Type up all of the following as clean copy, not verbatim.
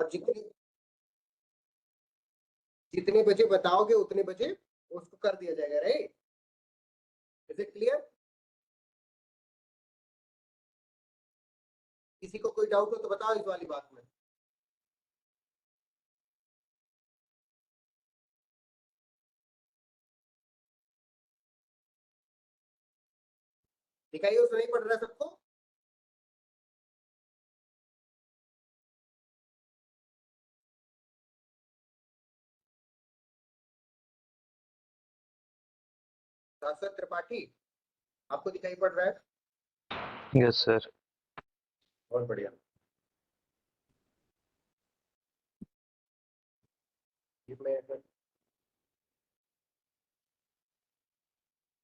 और जितने जितने बजे बताओगे उतने बजे उसको कर दिया जाएगा, राइट? Is it clear? किसी को कोई डाउट हो तो बताओ इस वाली बात में। दिखाइए, उसे नहीं पढ़ रहा सबको? शाश्वत त्रिपाठी, आपको दिखाई पड़ रहा है? Yes sir. बहुत बढ़िया।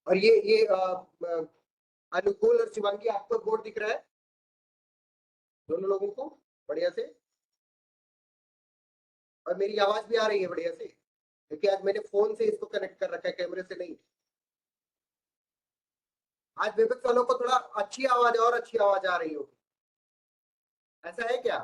और ये अनुकूल और शिवांगी, आपको बोर्ड दिख रहा है दोनों लोगों को बढ़िया से? और मेरी आवाज भी आ रही है बढ़िया से? क्योंकि आज मैंने फोन से इसको कनेक्ट कर रखा है, कैमरे से नहीं। आज वेबएक्स वालों को थोड़ा अच्छी आवाज और अच्छी आवाज आ रही होगी, ऐसा है क्या?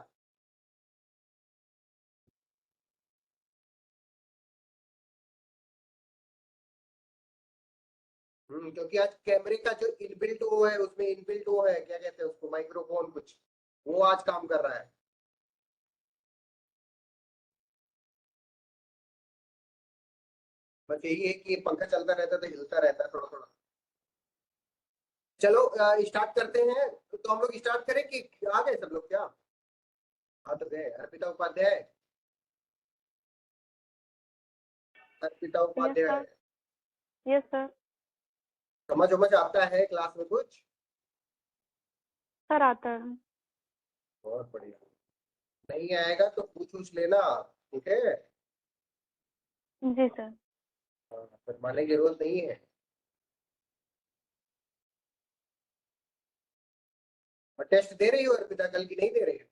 क्योंकि आज कैमरे का जो इनबिल्ट वो है, उसमें इनबिल्ट वो है, क्या कहते हैं उसको, माइक्रोफोन कुछ, वो आज काम कर रहा है। बस यही है कि पंखा चलता रहता तो हिलता रहता है थोड़ा थोड़ा। चलो स्टार्ट करते हैं। तो हम लोग स्टार्ट करें कि आ गए सब लोग क्या? हाँ तो गए। Arpita Upadhyay, Arpita Upadhyay, yes sir. समझ समझ आता है क्लास में कुछ? सर आता है। बहुत बढ़िया। नहीं आएगा तो पूछ लेना, ठीक है? जी सर। फिर मानने की जरूरत नहीं है। और टेस्ट दे रही हो अर्पिता, कल की नहीं दे रही हो?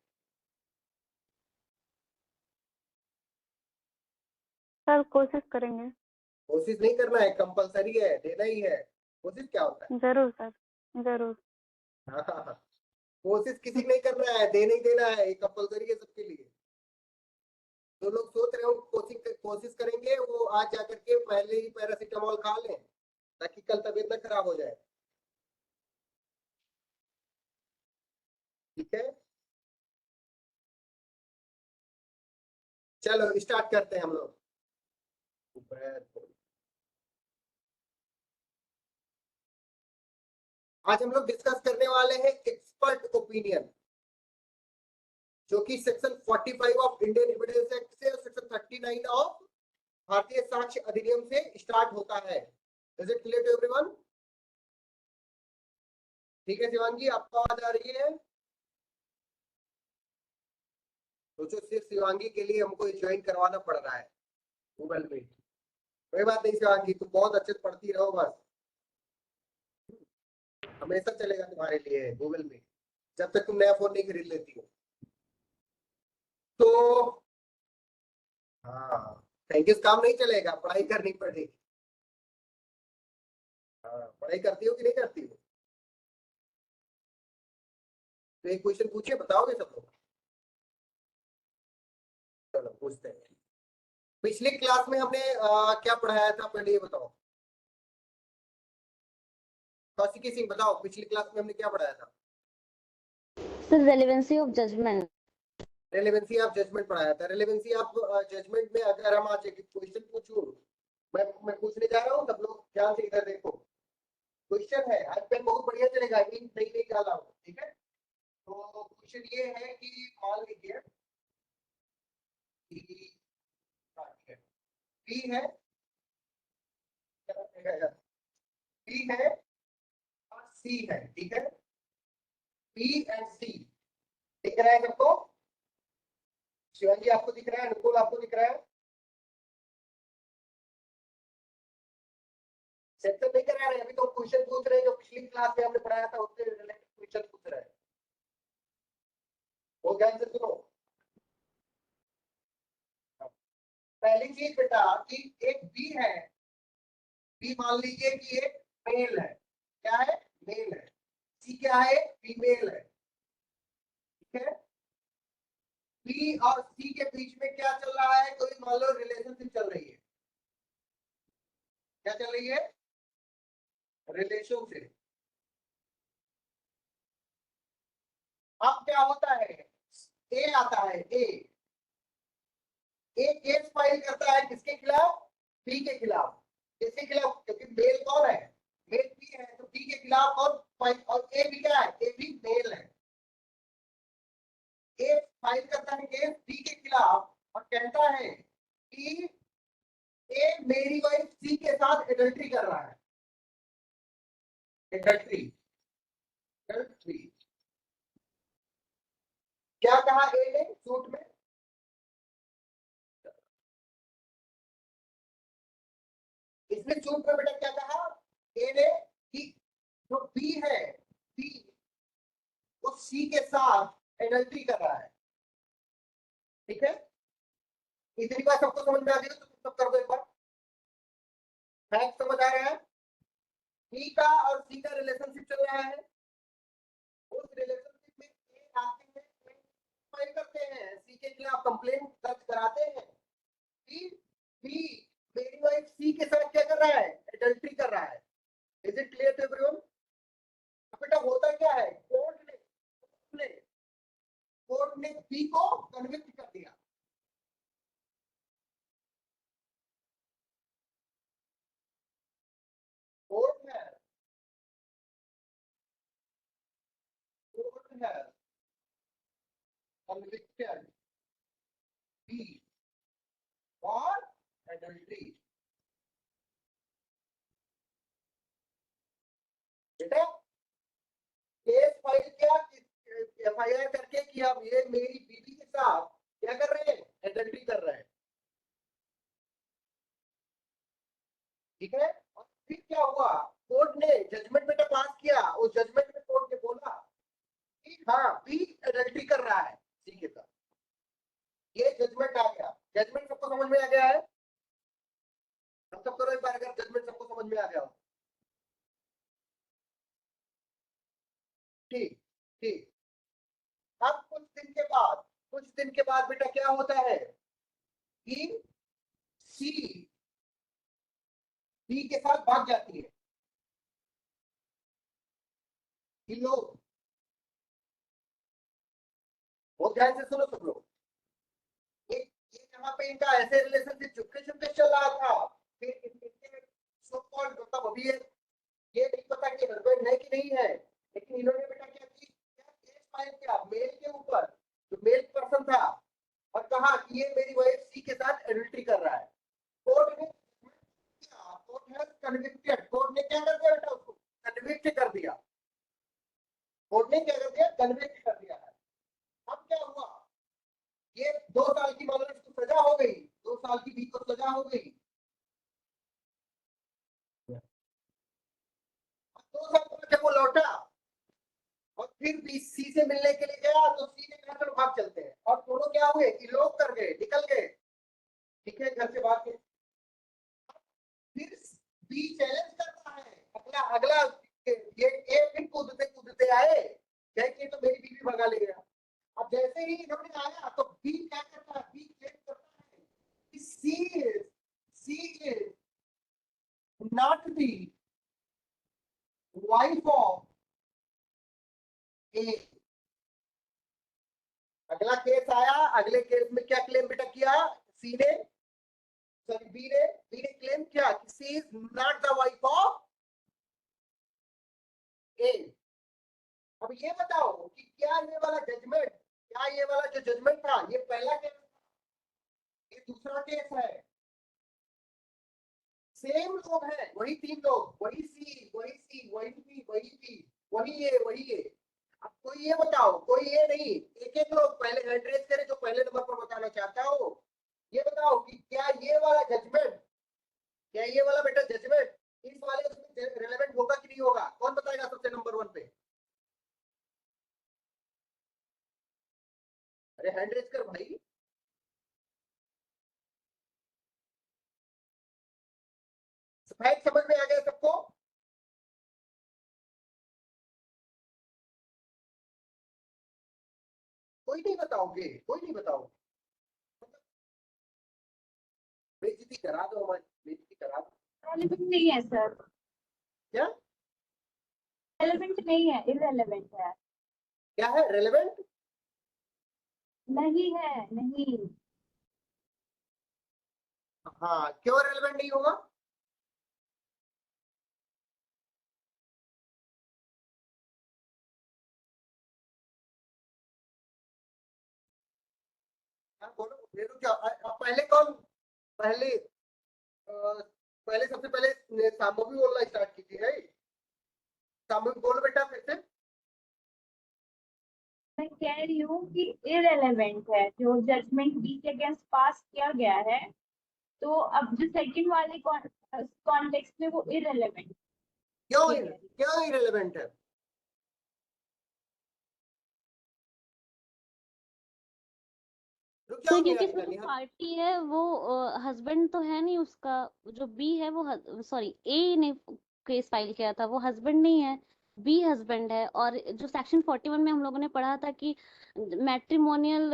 सर कोशिश करेंगे। कोशिश नहीं करना है, कंपलसरी है, देना ही है। कोशिश क्या होता है? जरूर सर, जरूर। हाँ हाँ हाँ। कोशिश किसी नहीं करना है, देना ही देना है, ये कंपलसरी है सबके लिए। जो लोग सोच रहे हो कोशिश करेंगे, वो आज जाकर के पहले ही पैरासीटामोल खा लें, ताकि कल तबीयत ना खराब हो जाए, ठीक है? चलो स्टार्ट करते हैं हम लोग। आज हम लोग डिस्कस करने वाले हैं एक्सपर्ट ओपिनियन, जो कि section 45 of Indian evidence act से और सेक्शन 39 ऑफ भारतीय साक्ष्य अधिनियम से स्टार्ट होता है। Is it clear to everyone? ठीक है शिवांगी, आपको आवाज आ रही है? सोचो, सिर्फ शिवांगी के लिए हमको ज्वाइन करवाना पड़ रहा है गूगल मीट। कोई बात नहीं शिवांगी, तुम बहुत अच्छे से पढ़ती रहो, बस हमेशा चलेगा तुम्हारे लिए गूगल मीट, जब तक तुम नया फोन नहीं खरीद लेती हो। तो हाँ, थैंक यू काम नहीं चलेगा, पढ़ाई करनी पड़ेगी। हाँ, पढ़ाई करती हो कि नहीं करती हो? तो एक क्वेश्चन पूछिए, बताओगे सब लोग? चलो पूछते हैं। पिछली क्लास में हमने क्या पढ़ाया था, पहले ये बताओ। कौशिकी सिंह बताओ, पिछली क्लास में हमने क्या पढ़ाया था? Sir relevancy of judgement. Relevancy of judgement पढ़ाया था। रेलेवेंसी ऑफ जजमेंट में अगर हम आज एक क्वेश्चन पूछूं, मैं पूछने जा रहा हूँ, सब लोग ध्यान से इधर देखो। क्वेश्चन है, आज पेन बहुत बढ़िया चलेगा, इन नहीं नहीं डाला हूँ, ठीक है? तो क्वेश्चन ये है कि मान लीजिए कि पी है, पी है और सी है, ठीक है? पी एंड सी दिख रहा है सबको? शिवाजी आपको दिख रहा है? अनुकूल आपको दिख रहा है? सेक्शन नहीं करा रहे, अभी तो क्वेश्चन पूछ रहे हैं जो पिछली क्लास में हमने पढ़ाया था, उससे रिलेटेड क्वेश्चन पूछ रहे हैं। वो ध्यान से सुनो। पहली चीज बेटा कि एक बी है, बी मान लीजिए कि एक मेल है। क्या है? मेल है। सी क्या है? फीमेल है, ठीक है? बी और सी के बीच में क्या चल रहा है, कोई मान लो रिलेशनशिप चल रही है, क्या चल रही है, रिलेशनशिप। अब क्या होता है, ए आता है, ए केस फाइल करता है किसके खिलाफ, बी के खिलाफ। किसके खिलाफ, क्योंकि मेल कौन है, मेल बी है, तो बी के खिलाफ और फाइल, और ए भी क्या है, ए भी मेल है। ए फाइल करता है केस बी के खिलाफ और कहता है कि ए मेरी वाइफ सी के साथ एडल्ट्री कर रहा है, एडल्ट्री, एडल्ट्री। क्या कहा ए ने सूट में, इसने सूट में बेटा क्या कहा, ए ने कि जो बी है, बी वो सी के साथ एडल्ट्री कर रहा है। ठीक है, इतनी बात सबको समझ में आ गई, तो सब कर दो एक बार। फैक्ट समझ आ रहा है, बी का और सी का रिलेशनशिप चल रहा है, उस रिलेशनशिप में ए आते हैं, फाइल करते हैं, सी के खिलाफ कंप्लेंट दर्ज कराते हैं कि बी मेरी वाइफ सी के साथ क्या कर रहा है, एडल्ट्री कर रहा है। Is it clear to everyone. बेटा होता क्या है, कोर्ट ने बी को कन्विक्ट कर दिया। कोर्ट है, कोर्ट है convicted B for adultery। बेटा केस फाइल किया, एफआईआर करके कि अब ये मेरी बीवी के साथ क्या कर रहे हैं, एडल्ट्री कर रहे हैं। ठीक है, और फिर क्या हुआ, कोर्ट ने जजमेंट में पास किया, उस जजमेंट में कोर्ट ने बोला कि हाँ बी एडल्ट्री कर रहा है सी के साथ। ये जजमेंट आ गया, जजमेंट सबको समझ में आ गया है, सब करो एक बार अगर जजमेंट सबको समझ में आ गया हो। ठीक, ठीक। अब कुछ दिन के बाद बेटा क्या होता है कि सी डी के साथ भाग जाती है। ये लोग बहुत ध्यान से सुनो सब लोग, ये जहां पे इनका ऐसे रिलेशनशिप चुपके चुपके चल रहा था, फिर इनके सो कॉल्ड मतलब अभी ये नहीं पता कि हस्बैंड है कि नहीं है, लेकिन इन्होंने बेटा क्या की, केस फाइल किया मेल के ऊपर, जो मेल पर्सन था, और कहा कि ये मेरी वाइफ सी के साथ एडल्ट्री कर रहा है। कोर्ट ने कन्विक्टेड, कोर्ट ने क्या कर दिया बेटा, उसको कन्विक्ट कर दिया, कोर्ट ने क्या कर दिया, कन्विक्ट कर दिया है। अब क्या हुआ, ये 2 साल की मान लो इसको सजा हो गई, 2 साल की बी को सजा हो गई। 2 साल बाद जब वो लौटा और फिर बी सी से मिलने के लिए गया, तो सी ने कहा चलो भाग चलते हैं, और दोनों क्या हुए, इलोप कर गए, निकल गए। ठीक है, घर से भाग के फिर बी चैलेंज करता है, अगला अगला ये फिर कूदते कूदते आए, कह के तो मेरी बीवी भगा ले गया। अब जैसे ही इन्होंने आया तो बी क्या करता है, बी क्लेम करता है कि C is not the wife of A. अगला केस आया, अगले केस में क्या क्लेम बेटा किया, सी ने, सॉरी बी ने क्लेम किया कि C is not the wife of A. अब ये बताओ कि क्या ये वाला जजमेंट, क्या ये वाला जो जजमेंट था, ये पहला केस, ये दूसरा केस है, सेम लोग हैं, वही 3 लोग, वही सी वही बी वही बी, वही ये। अब कोई ये बताओ, कोई ये नहीं, एक एक लोग पहले हैंड रेज करे जो पहले नंबर पर बताना चाहता हो। ये बताओ कि क्या ये वाला जजमेंट, क्या ये वाला बेटा जजमेंट इस वाले उसमें रिलेवेंट होगा कि नहीं होगा, कौन बताएगा सबसे नंबर 1 पे। अरे हैंड रेज कर भाई। फैक्ट समझ में आ गया सबको। कोई नहीं बताओगे, कोई नहीं बताओगे, बेइज्जती करा दो हमारी, बेइज्जती करा दो। रेलेवेंट नहीं है सर, क्या रेलेवेंट नहीं है, इररेलेवेंट है। क्या है रेलेवेंट? नहीं है, नहीं। हाँ, क्यों रेलेवेंट नहीं होगा? हाँ, बोलो, ये तो क्या पहले कौन, पहले पहले सबसे पहले सामूहिक बोलना स्टार्ट की थी, है सामूहिक बोलो बेटा फिर से। मैं कह रही हूँ कि इररेलेवेंट है, जो जजमेंट बी के अगेंस्ट पास किया गया है, तो अब जो सेकंड वाले कॉन्टेक्स्ट में वो इररेलेवेंट क्यों ये कह रही हूँ। क्यों इरेलेवेंट है? रुक सर जाओ क्योंकि निहारिका, इसमें जो पार्टी है वो हस्बैंड तो है नहीं उसका, जो बी है वो सॉरी ए ने केस फाइल किया था, वो हस्बैंड नहीं है, बी हस्बैंड है। और जो सेक्शन 41 में हम लोगों ने पढ़ा था कि मैट्रिमोनियल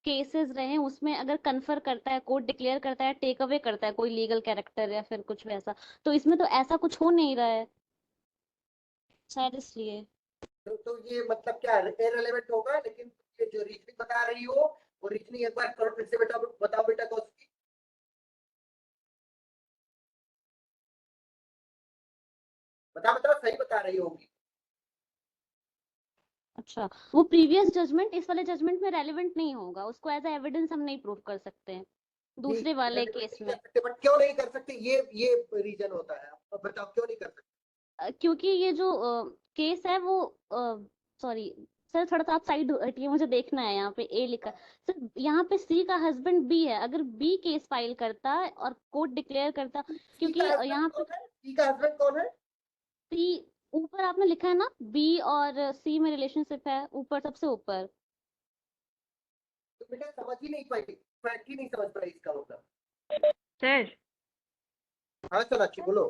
केसेस रहे उसमें अगर कन्फर करता है, कोर्ट डिक्लेयर करता है, टेक अवे करता है कोई लीगल कैरेक्टर या फिर कुछ वैसा, तो इसमें तो ऐसा कुछ हो नहीं रहा है शायद इसलिए। तो ये मतलब क्या इरेलेवेंट होगा, लेकिन ये जो रीजनिंग बता रही हो वो रीजनिंग एक बार करो फिर से बेटा, बताओ बेटा कौशिकी। बताओ बताओ, सही बता रही होगी। अच्छा, वो प्रीवियस जजमेंट इस वाले जजमेंट में रेलेवेंट नहीं होगा, उसको एज ए एविडेंस हम नहीं प्रूव कर सकते हैं ठीक, दूसरे वाले relevant केस नहीं में। कर सकते, बट क्यों नहीं कर सकते, ये रीजन होता है, अब बताओ क्यों नहीं कर सकते? क्योंकि ये जो केस है वो सॉरी सर, थोड़ा सा आप साइड हटिए, मुझे देखना है। यहाँ पे ए लिखा है सर, यहाँ पे सी का हस्बैंड बी है, अगर बी केस फाइल करता है और कोर्ट डिक्लेयर करता, सी का क्योंकि हस्बैंड यहाँ पे कौन है? सी का हस्बैंड कौन है? सी ऊपर आपने लिखा है ना, बी और सी में रिलेशनशिप है ऊपर, सबसे ऊपर। तो बेटा समझ ही नहीं पाई, फैक्ट ही नहीं समझ पाई इसका मतलब। सर हाँ सोनाक्षी बोलो।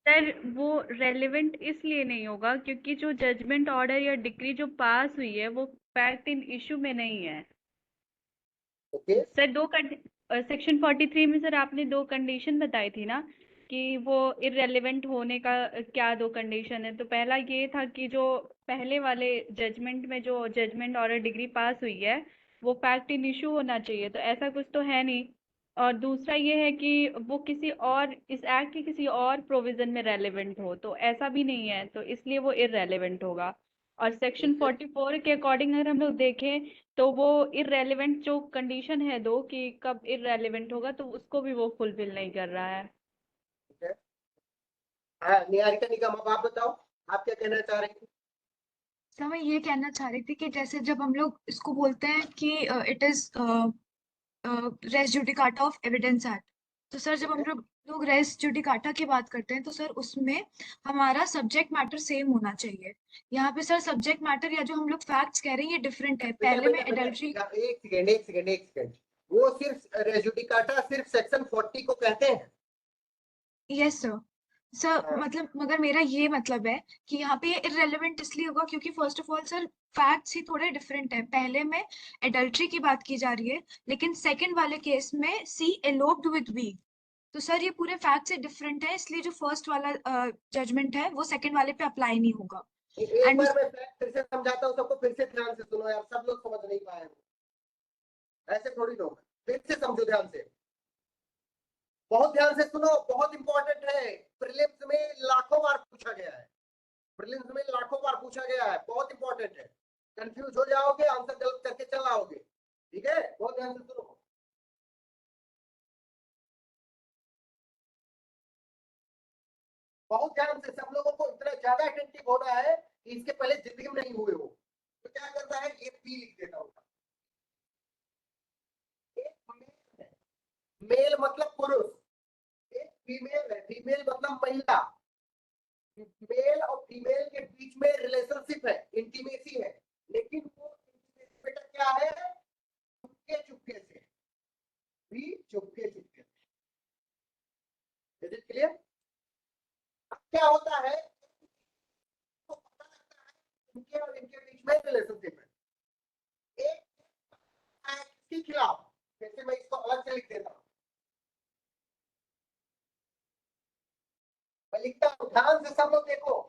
सर वो रेलेवेंट इसलिए नहीं होगा क्योंकि जो जजमेंट ऑर्डर या डिक्री जो पास हुई है वो फैक्ट इन इशू में नहीं है। ओके, सर सेक्शन 43 में सर आपने दो कंडीशन बताई थी ना कि वो इररेलेवेंट होने का क्या दो कंडीशन है। तो पहला ये था कि जो पहले वाले जजमेंट में जो जजमेंट ऑर्डर डिग्री पास हुई है वो फैक्ट इन इशू होना चाहिए, तो ऐसा कुछ तो है नहीं। और दूसरा ये है कि वो किसी और इस एक्ट के किसी और प्रोविजन में रेलेवेंट हो, तो ऐसा भी नहीं है, तो इसलिए वो इररेलेवेंट होगा। और सेक्शन 44 के अकॉर्डिंग अगर हम लोग देखें तो वो इररेलेवेंट जो कंडीशन है दो कि कब इररेलेवेंट होगा, तो उसको भी वो फुलफिल नहीं कर रहा है। ठीक है। हाँ निहारिका निगम, अब आप बताओ, आप क्या कहना चाह रही थी? सर मैं ये कहना चाह रही थी कि जैसे जब हम लोग इसको बोलते हैं कि it is res judicata of evidence act, तो सर जब हम लोग रेस जुडिकाटा की बात करते हैं तो सर उसमें हमारा सब्जेक्ट मैटर सेम होना चाहिए। यहाँ पे सर सब्जेक्ट मैटर या जो हम लोग फैक्ट्स कह रहे हैं ये डिफरेंट है। बेटा पहले में बेटा बेटा, एडल्ट्री। एक सेकेंड एक सेकेंड एक सेकेंड, वो सिर्फ रेजुडिकाटा सिर्फ सेक्शन 40 को कहते हैं। Yes sir. सर हाँ, मतलब मगर मेरा ये मतलब है कि यहाँ पे ये इररेलेवेंट इसलिए होगा क्योंकि first of all sir facts ही थोड़े डिफरेंट है। पहले में एडल्ट्री की बात की जा रही है, लेकिन सेकंड वाले केस में सी एलोप्ड विद बी। तो सर ये पूरे फैक्ट से डिफरेंट है, इसलिए जो फर्स्ट वाला जजमेंट है वो सेकंड वाले पे अप्लाई नहीं होगा। एक एंड बार मैं फैक्ट फिर से समझाता हूँ सबको, फिर से ध्यान से सुनो यार, सब लोग समझ नहीं पाए हो, ऐसे थोड़ी लोग, फिर से समझो ध्यान से, बहुत ध्यान से सुनो, बहुत इंपॉर्टेंट है। प्रीलिम्स में लाखों बार पूछा गया है, प्रीलिम्स में लाखों बार पूछा गया है, बहुत इंपॉर्टेंट है। कंफ्यूज हो जाओगे, आंसर गलत करके चल आओगे, ठीक है, बहुत ध्यान से सुनो। बहुत ध्यान से, सब लोगों को इतना ज्यादा अटेंटिव होना है कि इसके पहले जिंदगी में नहीं हुए हो। तो क्या करता है, ये पी लिख देता हूँ। मेल मतलब पुरुष, एक फीमेल है, फीमेल मतलब महिला। मेल और फीमेल के बीच में रिलेशनशिप है, इंटीमेसी है, लेकिन वो intimacy बेटा क्या है, चुपके चुपके से, भी चुपके चुपके से। Is it clear? क्या होता है, तो पता लगता है इनके और इनके बीच में रिलेशनशिप है। एक किसके खिलाफ, जैसे मैं इसको अलग से लिख देता हूं, मैं लिखता हूं, ध्यान से सब लोग देखो,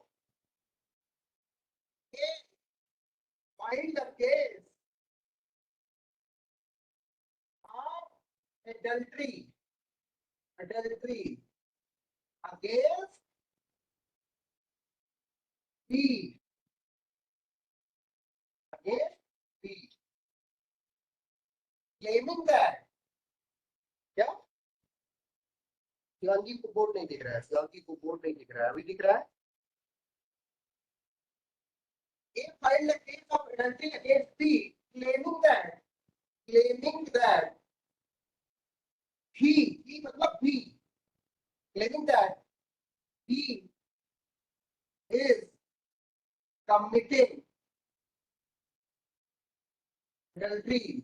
file the case of adultery against B, claiming that, क्या शिवांगी को बोर्ड नहीं दिख रहा है, शिवांगी को बोर्ड नहीं दिख रहा है, अभी दिख रहा है, A filed a case of adultery against B, claiming that he मतलब B, claiming that he is committing adultery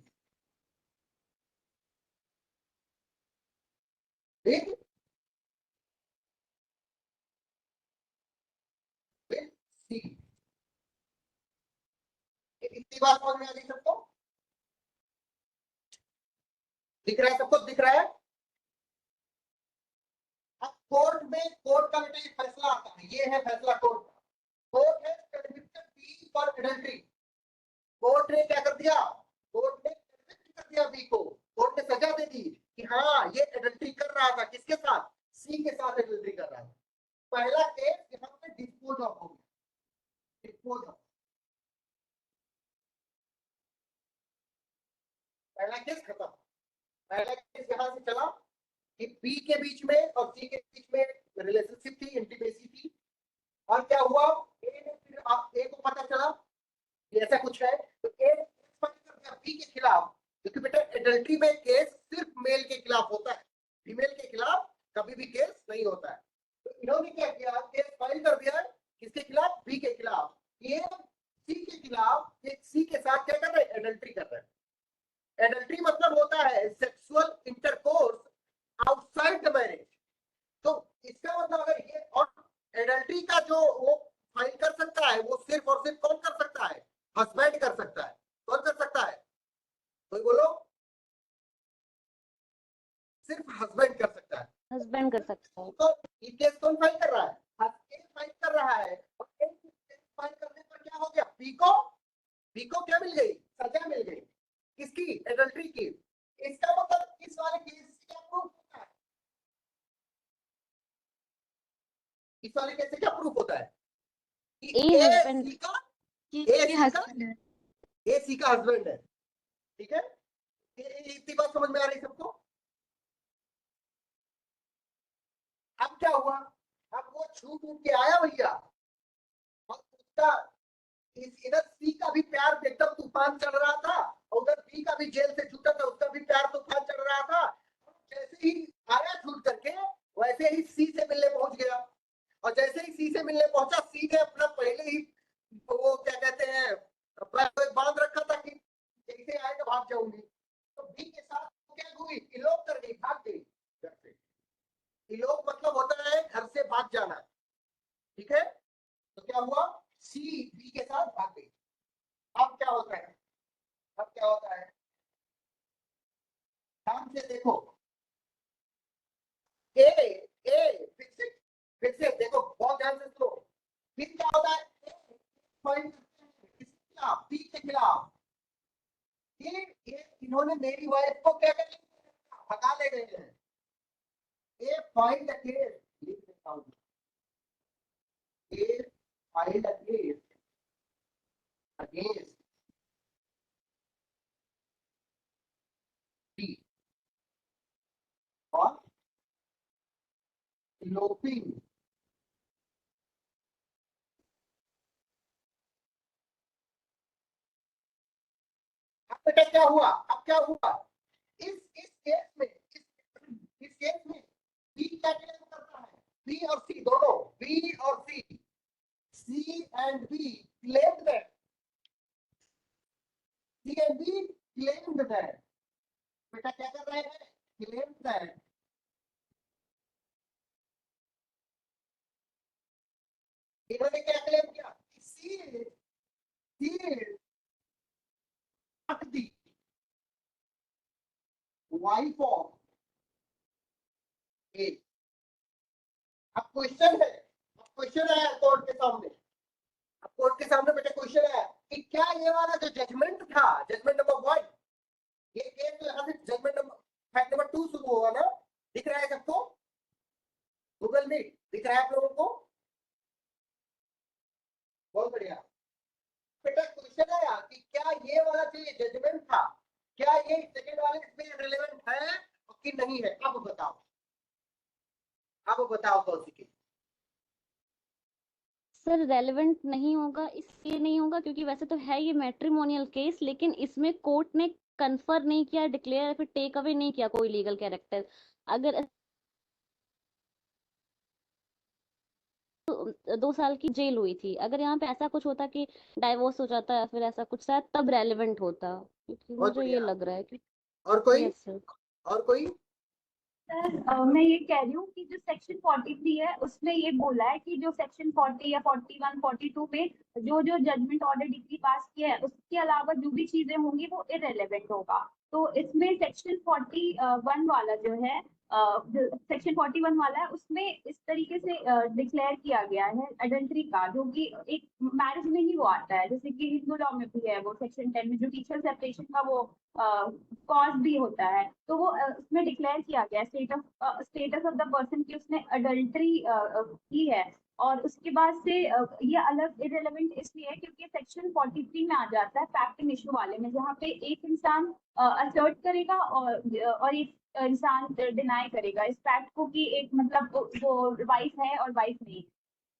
with C. इतनी बात समझ में आ गई सबको, दिख रहा है सबको, दिख रहा है। अब कोर्ट में, कोर्ट का बेटा एक फैसला आता है, ये है फैसला कोर्ट का, कोर्ट है convicted be for adultery, court ने क्या कर दिया, कोर्ट ने कन्विक्ट कर दिया बी को, कोर्ट ने सजा दे दी कि हाँ ये एडल्ट्री कर रहा था, किसके साथ, सी के साथ एडल्ट्री कर रहा था। पहला केस यहाँ पे डिस्पोज ऑफ हो गया, डिस्पोज ऑफ, पहला केस खत्म। पहला केस यहाँ से चला कि बी के बीच में और सी के बीच में रिलेशनशिप थी, इंटीमेसी थी, और क्या हुआ, ए ने फिर ए को पता चला कि ऐसा कुछ है, तो ए बी के खिलाफ, क्योंकि बेटा एडल्ट्री में केस सिर्फ मेल के खिलाफ होता है, फीमेल के खिलाफ कभी भी केस नहीं होता है। तो इन्होंने क्या किया, केस फाइल कर दिया किसके खिलाफ, बी के खिलाफ, ये सी के खिलाफ, ये सी के साथ क्या कर रहे हैं, एडल्ट्री कर रहे हैं। एडल्ट्री मतलब होता है sexual intercourse outside the marriage. तो इसका मतलब अगर ये, और एडल्ट्री का जो वो फाइल कर सकता है, वो सिर्फ और सिर्फ कौन कर सकता है, हस्बैंड कर सकता है। कौन कर सकता है, कोई बोलो, सिर्फ हस्बैंड कर सकता है, हस्बैंड कर सकता है। तो ये केस कौन फाइल कर रहा है, हस्बैंड फाइल कर रहा है, और केस फाइल करने पर क्या हो गया, बी को क्या मिल गई, सजा मिल गई, किसकी, एडल्ट्री की। इसका मतलब इस वाले केस से क्या प्रूफ होता है, इस वाले केस से क्या प्रूफ होता है कि ए हस्बैंड, ये हस्बैंड है, ए सी का हस्बैंड है। ठीक है, इतनी बात समझ में आ रही सबको। अब क्या हुआ, अब वो छूट उठ के आया भैया, और उसका इधर सी का भी प्यार एकदम तूफान चल रहा था, और उधर बी का भी जेल से छूटा था, उसका भी प्यार तूफान चल रहा था। जैसे ही आया छूट करके, वैसे ही सी से मिलने पहुंच गया, और जैसे ही सी से मिलने पहुंचा, सी ने अपना पहले ही वो क्या कहते हैं, बांध रखा था कि जैसे आए तो भाग जाऊंगी। तो बी के साथ क्या हुई, इलोप कर गई, भाग गई घर से। इलोप मतलब होता है घर से भाग जाना, ठीक है। तो क्या हुआ, सी बी के साथ भाग गई। अब क्या होता है, अब क्या होता है, ध्यान से देखो, ए फिर से देखो, बहुत ध्यान से सुनो। फिर क्या होता है, पॉइंट किसके खिलाफ, बी के खिलाफ, ये इन्होंने मेरी वाइफ को क्या कर भगा ले गए हैं। ए फाइल द केस, लिख देता हूं, A file the case against B और eloping अब बेटा क्या हुआ, अब क्या हुआ, इस केस में, इस केस में बी क्या क्लेम करता है, बी और सी दोनों, बी और C and B claimed that, C and B claimed that, बेटा क्या कर रहे हैं, claimed that इन्होंने क्या क्लेम किया, सी not the wife of A. अब क्वेश्चन है, अब क्वेश्चन आया कोर्ट के सामने, अब कोर्ट के सामने बेटा क्वेश्चन आया कि क्या ये वाला जो जजमेंट था, जजमेंट नंबर 1, ये केस तो यहाँ से जजमेंट नंबर फैक्ट नंबर 2 शुरू होगा ना, दिख रहा है सबको? गूगल मीट दिख रहा है आप लोगों को? बहुत बढ़िया बेटा। क्वेश्चन आया कि क्या ये वाला जो जजमेंट था, क्या ये सेकंड वाले इसमें रिलेवेंट है कि नहीं है? अब बताओ, अब बताओ कौन सी की? सर रेलेवेंट नहीं होगा, इसलिए नहीं होगा क्योंकि वैसे तो है ये मैट्रिमोनियल केस, लेकिन इसमें कोर्ट ने कन्फर नहीं किया, डिक्लेयर या फिर टेक अवे नहीं किया कोई लीगल कैरेक्टर। अगर 2 साल की जेल हुई थी, अगर यहाँ पे ऐसा कुछ होता कि डाइवोर्स हो जाता है फिर ऐसा कुछ, शायद तब रेलेवेंट होता, क्योंकि बहुत मुझे ये बढ़िया। लग रहा है कि और कोई? Yes sir. और कोई? सर मैं ये कह रही हूँ कि जो सेक्शन 43 है उसमें ये बोला है कि जो सेक्शन 40 या 41, 42 में जो जो जजमेंट ऑर्डर डिग्री पास किया है उसके अलावा जो भी चीजें होंगी वो इररिलेवेंट होगा। तो इसमें सेक्शन 41 वाला जो है, सेक्शन 41 वाला है, उसमें इस तरीके से डिक्लेयर किया गया है एडल्ट्री का, जो कि एक मैरिज में ही वो आता है, जैसे कि हिंदू लॉ में भी है वो सेक्शन 10 में जो टीचर सेपरेशन का वो कॉज भी होता है। तो वो उसमें डिक्लेयर किया गया है स्टेटस ऑफ द पर्सन की उसने अडल्ट्री की है। और उसके बाद से ये अलग इररिलेवेंट इसलिए है क्योंकि सेक्शन 43 में आ जाता है फैक्ट इशू वाले में, जहाँ पे एक इंसान असर्ट करेगा और एक इंसान डिनाई करेगा इस फैक्ट को कि एक मतलब वो वाइफ है और वाइफ नहीं।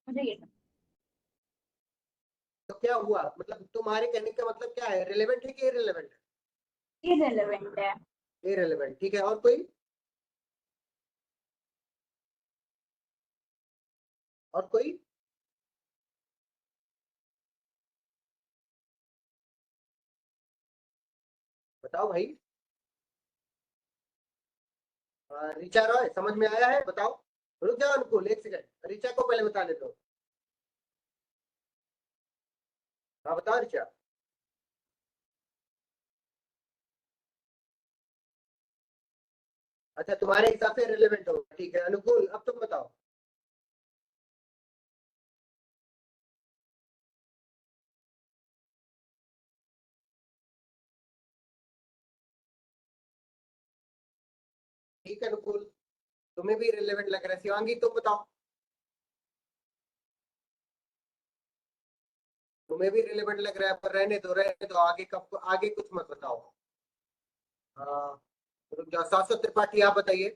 मुझे ये तो क्या हुआ? मतलब तुम्हारे कहने का मतलब क्या है? रिलेवेंट है कि इररिलेवेंट है? इररिलेवेंट है। इररिलेवेंट, ठीक है। और कोई? और कोई? बताओ भाई। ऋचा रॉय, समझ में आया है? बताओ। रुक जाओ अनुकूल, एक सेकंड, ऋचा को पहले बता देता हूँ। हाँ बताओ ऋचा। अच्छा, तुम्हारे हिसाब से रिलेवेंट होगा, ठीक है। अनुकूल, अब तुम बताओ। ठीक है अनुकूल, तुम्हें भी रिलेवेंट लग रहा है। शिवांगी तुम बताओ। तुम्हें भी रिलेवेंट लग रहा है, पर रहने दो, रहने दो, आगे कब, आगे कुछ मत बताओ। रुक जाओ, शाश्वत त्रिपाठी आप बताइए।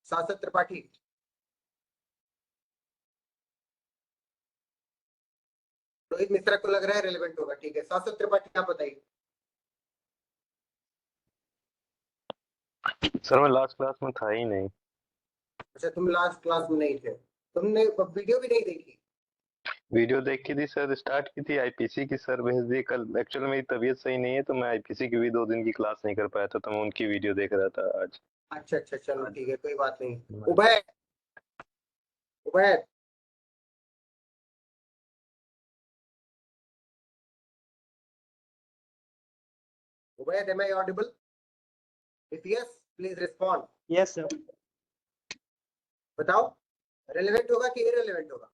शाश्वत त्रिपाठी। रोहित मिश्रा को लग रहा है रिलेवेंट होगा, ठीक है। शाश्वत त्रिपाठी आप बताइए। सर मैं लास्ट क्लास में था ही नहीं। अच्छा, तुम लास्ट क्लास में नहीं थे, तुमने वीडियो भी नहीं देखी? वीडियो देखी थी सर, स्टार्ट की थी आईपीसी की सर, भेज दी कल। एक्चुअली मेरी तबीयत सही नहीं है तो मैं आईपीसी की भी 2 दिन की क्लास नहीं कर पाया था, तो मैं उनकी वीडियो देख रहा था आज। अच्छा अच्छा, चलो ठीक है, कोई बात नहीं। Ubaid, Ubaid Ubaid, am I audible? If yes, please respond. Yes sir. बताओ, रिलेवेंट होगा कि इररिलेवेंट होगा?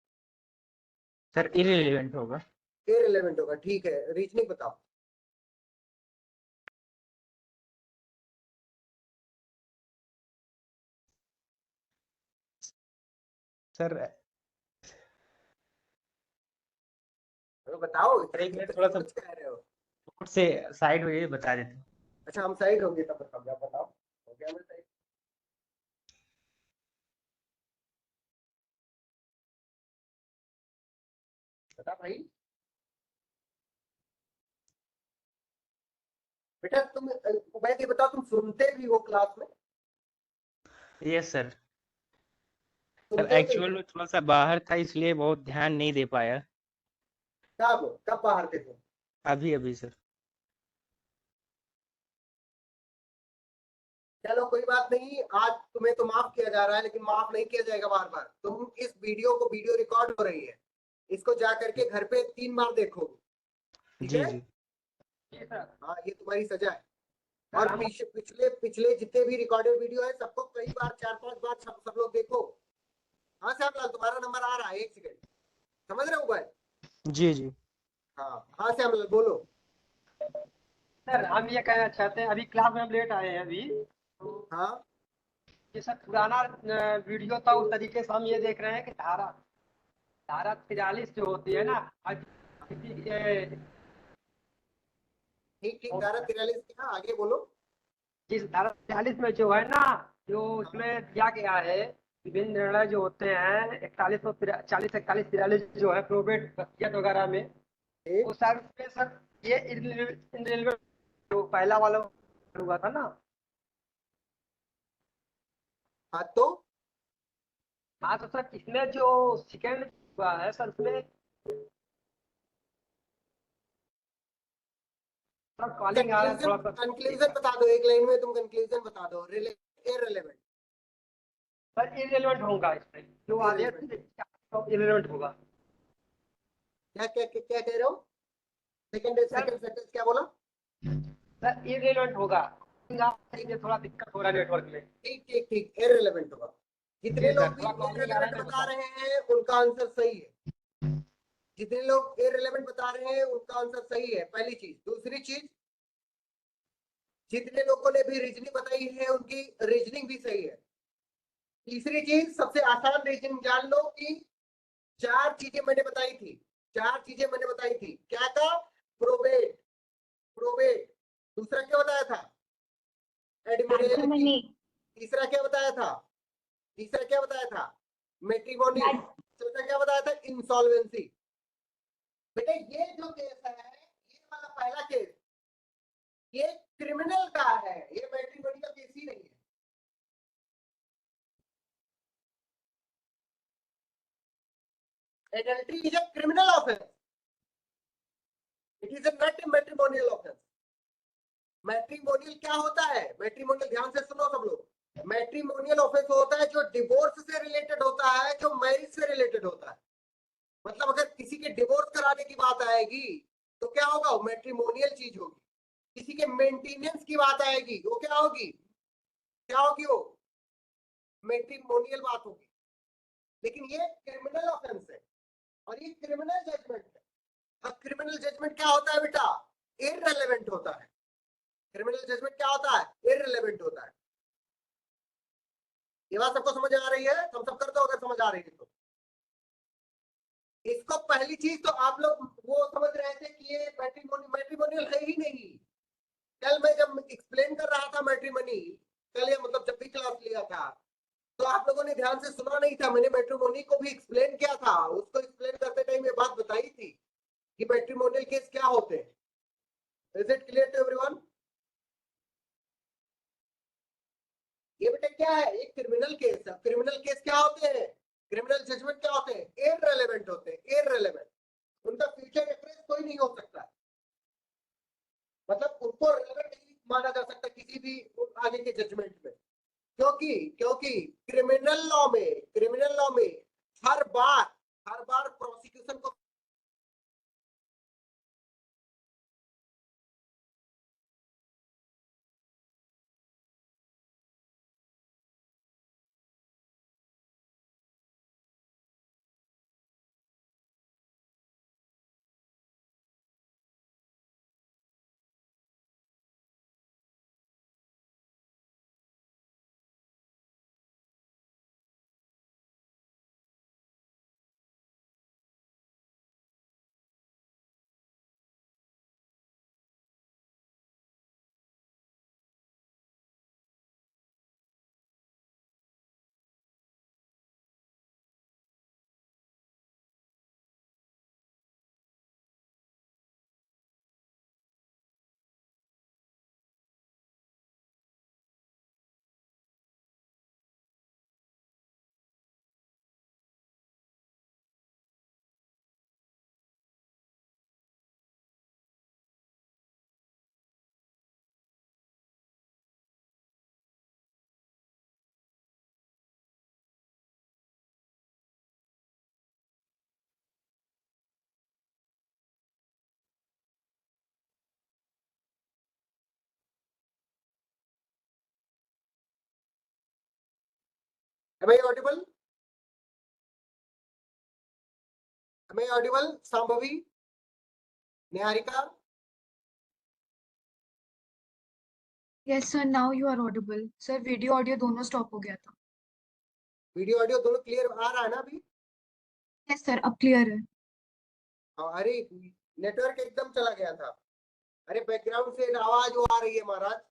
सर इररिलेवेंट होगा। इररिलेवेंट होगा, ठीक है। रीजनिंग बताओ। सर बताओ, एक मिनट, थोड़ा सा कुछ कह रहे हो? बोर्ड से साइड हो जाइए, बता देते हैं। अच्छा, हम साइड होंगे तब बताओ। बताओ, हो गया मैं साइड? बता भाई। बेटा तुम, उबैद ये बताओ, तुम सुनते भी हो क्लास में? Yes sir. सर सुनते हो तो एक्चुअल में थोड़ा सा बाहर था इसलिए बहुत ध्यान नहीं दे पाया। कब कब बाहर थे तुम? अभी अभी सर। चलो कोई बात नहीं, आज तुम्हें तो माफ किया जा रहा है, लेकिन माफ नहीं किया जाएगा बार बार। तुम इस वीडियो को, वीडियो रिकॉर्ड हो रही है, इसको जा करके घर पे 3 बार देखोगे, ठीक जी है? जी। हाँ, ये तुम्हारी सजा है। और पिछले पिछले जितने भी रिकॉर्डेड वीडियो है सबको कई बार 4-5 बार सब लोग देखो। हाँ श्यामलाल तुम्हारा नंबर आ रहा है, 1 सेकंड, समझ रहे हो भाई? जी जी। हाँ श्यामलाल बोलो। सर हम ये कहना चाहते हैं, अभी क्लास में हम लेट आए हैं अभी, हाँ ये सब पुराना वीडियो था, उस तरीके से हम ये देख रहे हैं कि धारा धारा 43 जो होती है ना ठीक ठीक, धारा 43 की, हाँ आगे बोलो। जिस धारा 43 में जो है ना, जो उसमें दिया गया है विभिन्न निर्णय जो होते हैं 41 और 40, 41, 43 जो है प्रोबेट वसीयत वगैरह में, वो सर में सर ये इनरिलेवेंट जो पहला वाला हुआ था ना। हाँ तो हाँ तो सर इसमें जो सेकेंड हुआ है सर, उसमें सर कॉलिंग आ रहा है थोड़ा सा। कंक्लूजन बता दो, एक लाइन में तुम कंक्लूजन बता दो। इररिलेवेंट सर इररिलेवेंट होगा, इसमें जो आदेश इररिलेवेंट होगा। क्या क्या क्या क्या कह रहे हो? सेकंड सेंटेंस क्या बोला? सर इररिलेवेंट होगा, थोड़ा दिक्कत हो रहा है नेटवर्क में। ठीक ठीक ठीक, इररिलेवेंट होगा। जितने लोग भी इररिलेवेंट बता रहे हैं उनका आंसर सही है। जितने लोग इररिलेवेंट बता रहे हैं उनका आंसर सही है, पहली चीज। दूसरी चीज, जितने लोगों ने भी रीजनिंग बताई है उनकी रीजनिंग भी सही है। तीसरी चीज, सबसे आसान रीजनिंग जान लो कि 4 चीजें मैंने बताई थी, 4 चीजें मैंने बताई थी। क्या था? Probate, probate. दूसरा क्या बताया था? एडमिनिस्ट्रेटिव। तीसरा क्या बताया था? तीसरा क्या बताया था? मैट्रिमोनी। चौथा क्या बताया था? इंसॉल्वेंसी। बेटा ये जो केस है, ये वाला पहला केस, ये क्रिमिनल का है, ये मैट्रिमोनी का केस ही नहीं है। Adultery is a criminal offense. It is not a matrimonial offense. Matrimonial क्या होता है? मैट्रिमोनियल, ध्यान से सुनो सब लोग। मैट्रिमोनियल ऑफेंस होता है जो डिवोर्स से रिलेटेड होता है, जो मैरिज से रिलेटेड होता है। मतलब अगर किसी के डिवोर्स कराने की बात आएगी तो क्या होगा? मैट्रिमोनियल चीज होगी। किसी के मेंटेनेंस की बात आएगी वो क्या होगी? क्या होगी? वो मैट्रिमोनियल बात होगी। लेकिन ये क्रिमिनल ऑफेंस है और ये क्रिमिनल जजमेंट है। अब क्रिमिनल जजमेंट क्या होता है बेटा? इररिलेवेंट होता है। क्रिमिनल जजमेंट क्या होता है? इररिलेवेंट होता है। ये बात सबको समझ आ रही है? तुम सब कर दो अगर समझ आ रही है तो। इसको पहली चीज तो आप लोग वो समझ रहे थे कि ये मैट्रिमोनियल है ही नहीं। कल मैं जब एक्सप्लेन कर रहा था मैट्रिमोनी, कल या मतलब जब भी क्लास लिया था, तो आप लोगों ने ध्यान से सुना नहीं था। मैंने मैट्रिमोनी को भी एक्सप्लेन किया था। उसको एक्सप्लेन करते टाइम ये बात बताई थी कि मैट्रिमोनियल केस क्या होते हैं। Is it clear to everyone? ये बेटा क्या है? एक क्रिमिनल केस है। क्रिमिनल केस क्या होते हैं? क्रिमिनल जजमेंट क्या होते हैं? इररिलेवेंट होते हैं, इररिलेवेंट। उनका फ्यूचर रेफरेंस कोई नहीं हो सकता, मतलब उनको रिलेवेंट नहीं माना जा सकता किसी भी आगे के जजमेंट में। क्योंकि क्रिमिनल लॉ में हर बार प्रोसिक्यूशन को Am I audible? Am I audible? Sambhavi, Niharika? Yes sir, now you are audible sir. Video audio दोनों स्टॉप हो गया था। वीडियो ऑडियो दोनों क्लियर आ रहा है ना अभी? यस सर, अब क्लियर है। अरे नेटवर्क एकदम चला गया था। अरे बैकग्राउंड से आवाज वो आ रही है महाराज।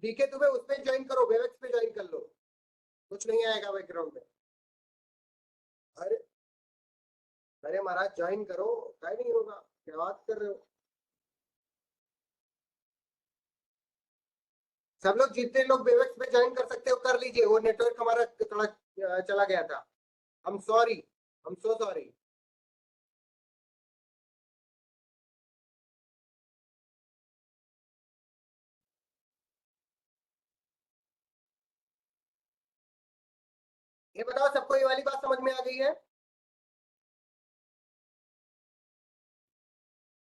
डीके तुम्हें उसमें ज्वाइन करो, वेबएक्स पे ज्वाइन कर लो, कुछ नहीं आएगा बैकग्राउंड में। अरे अरे महाराज ज्वाइन करो, क्या नहीं होगा, क्या बात कर रहे हो। सब लोग जितने लोग वेबएक्स पे ज्वाइन कर सकते हो कर लीजिए, वो नेटवर्क हमारा थोड़ा चला गया था। I am sorry, I am so sorry. ये बताओ सबको ये वाली बात समझ में आ गई है?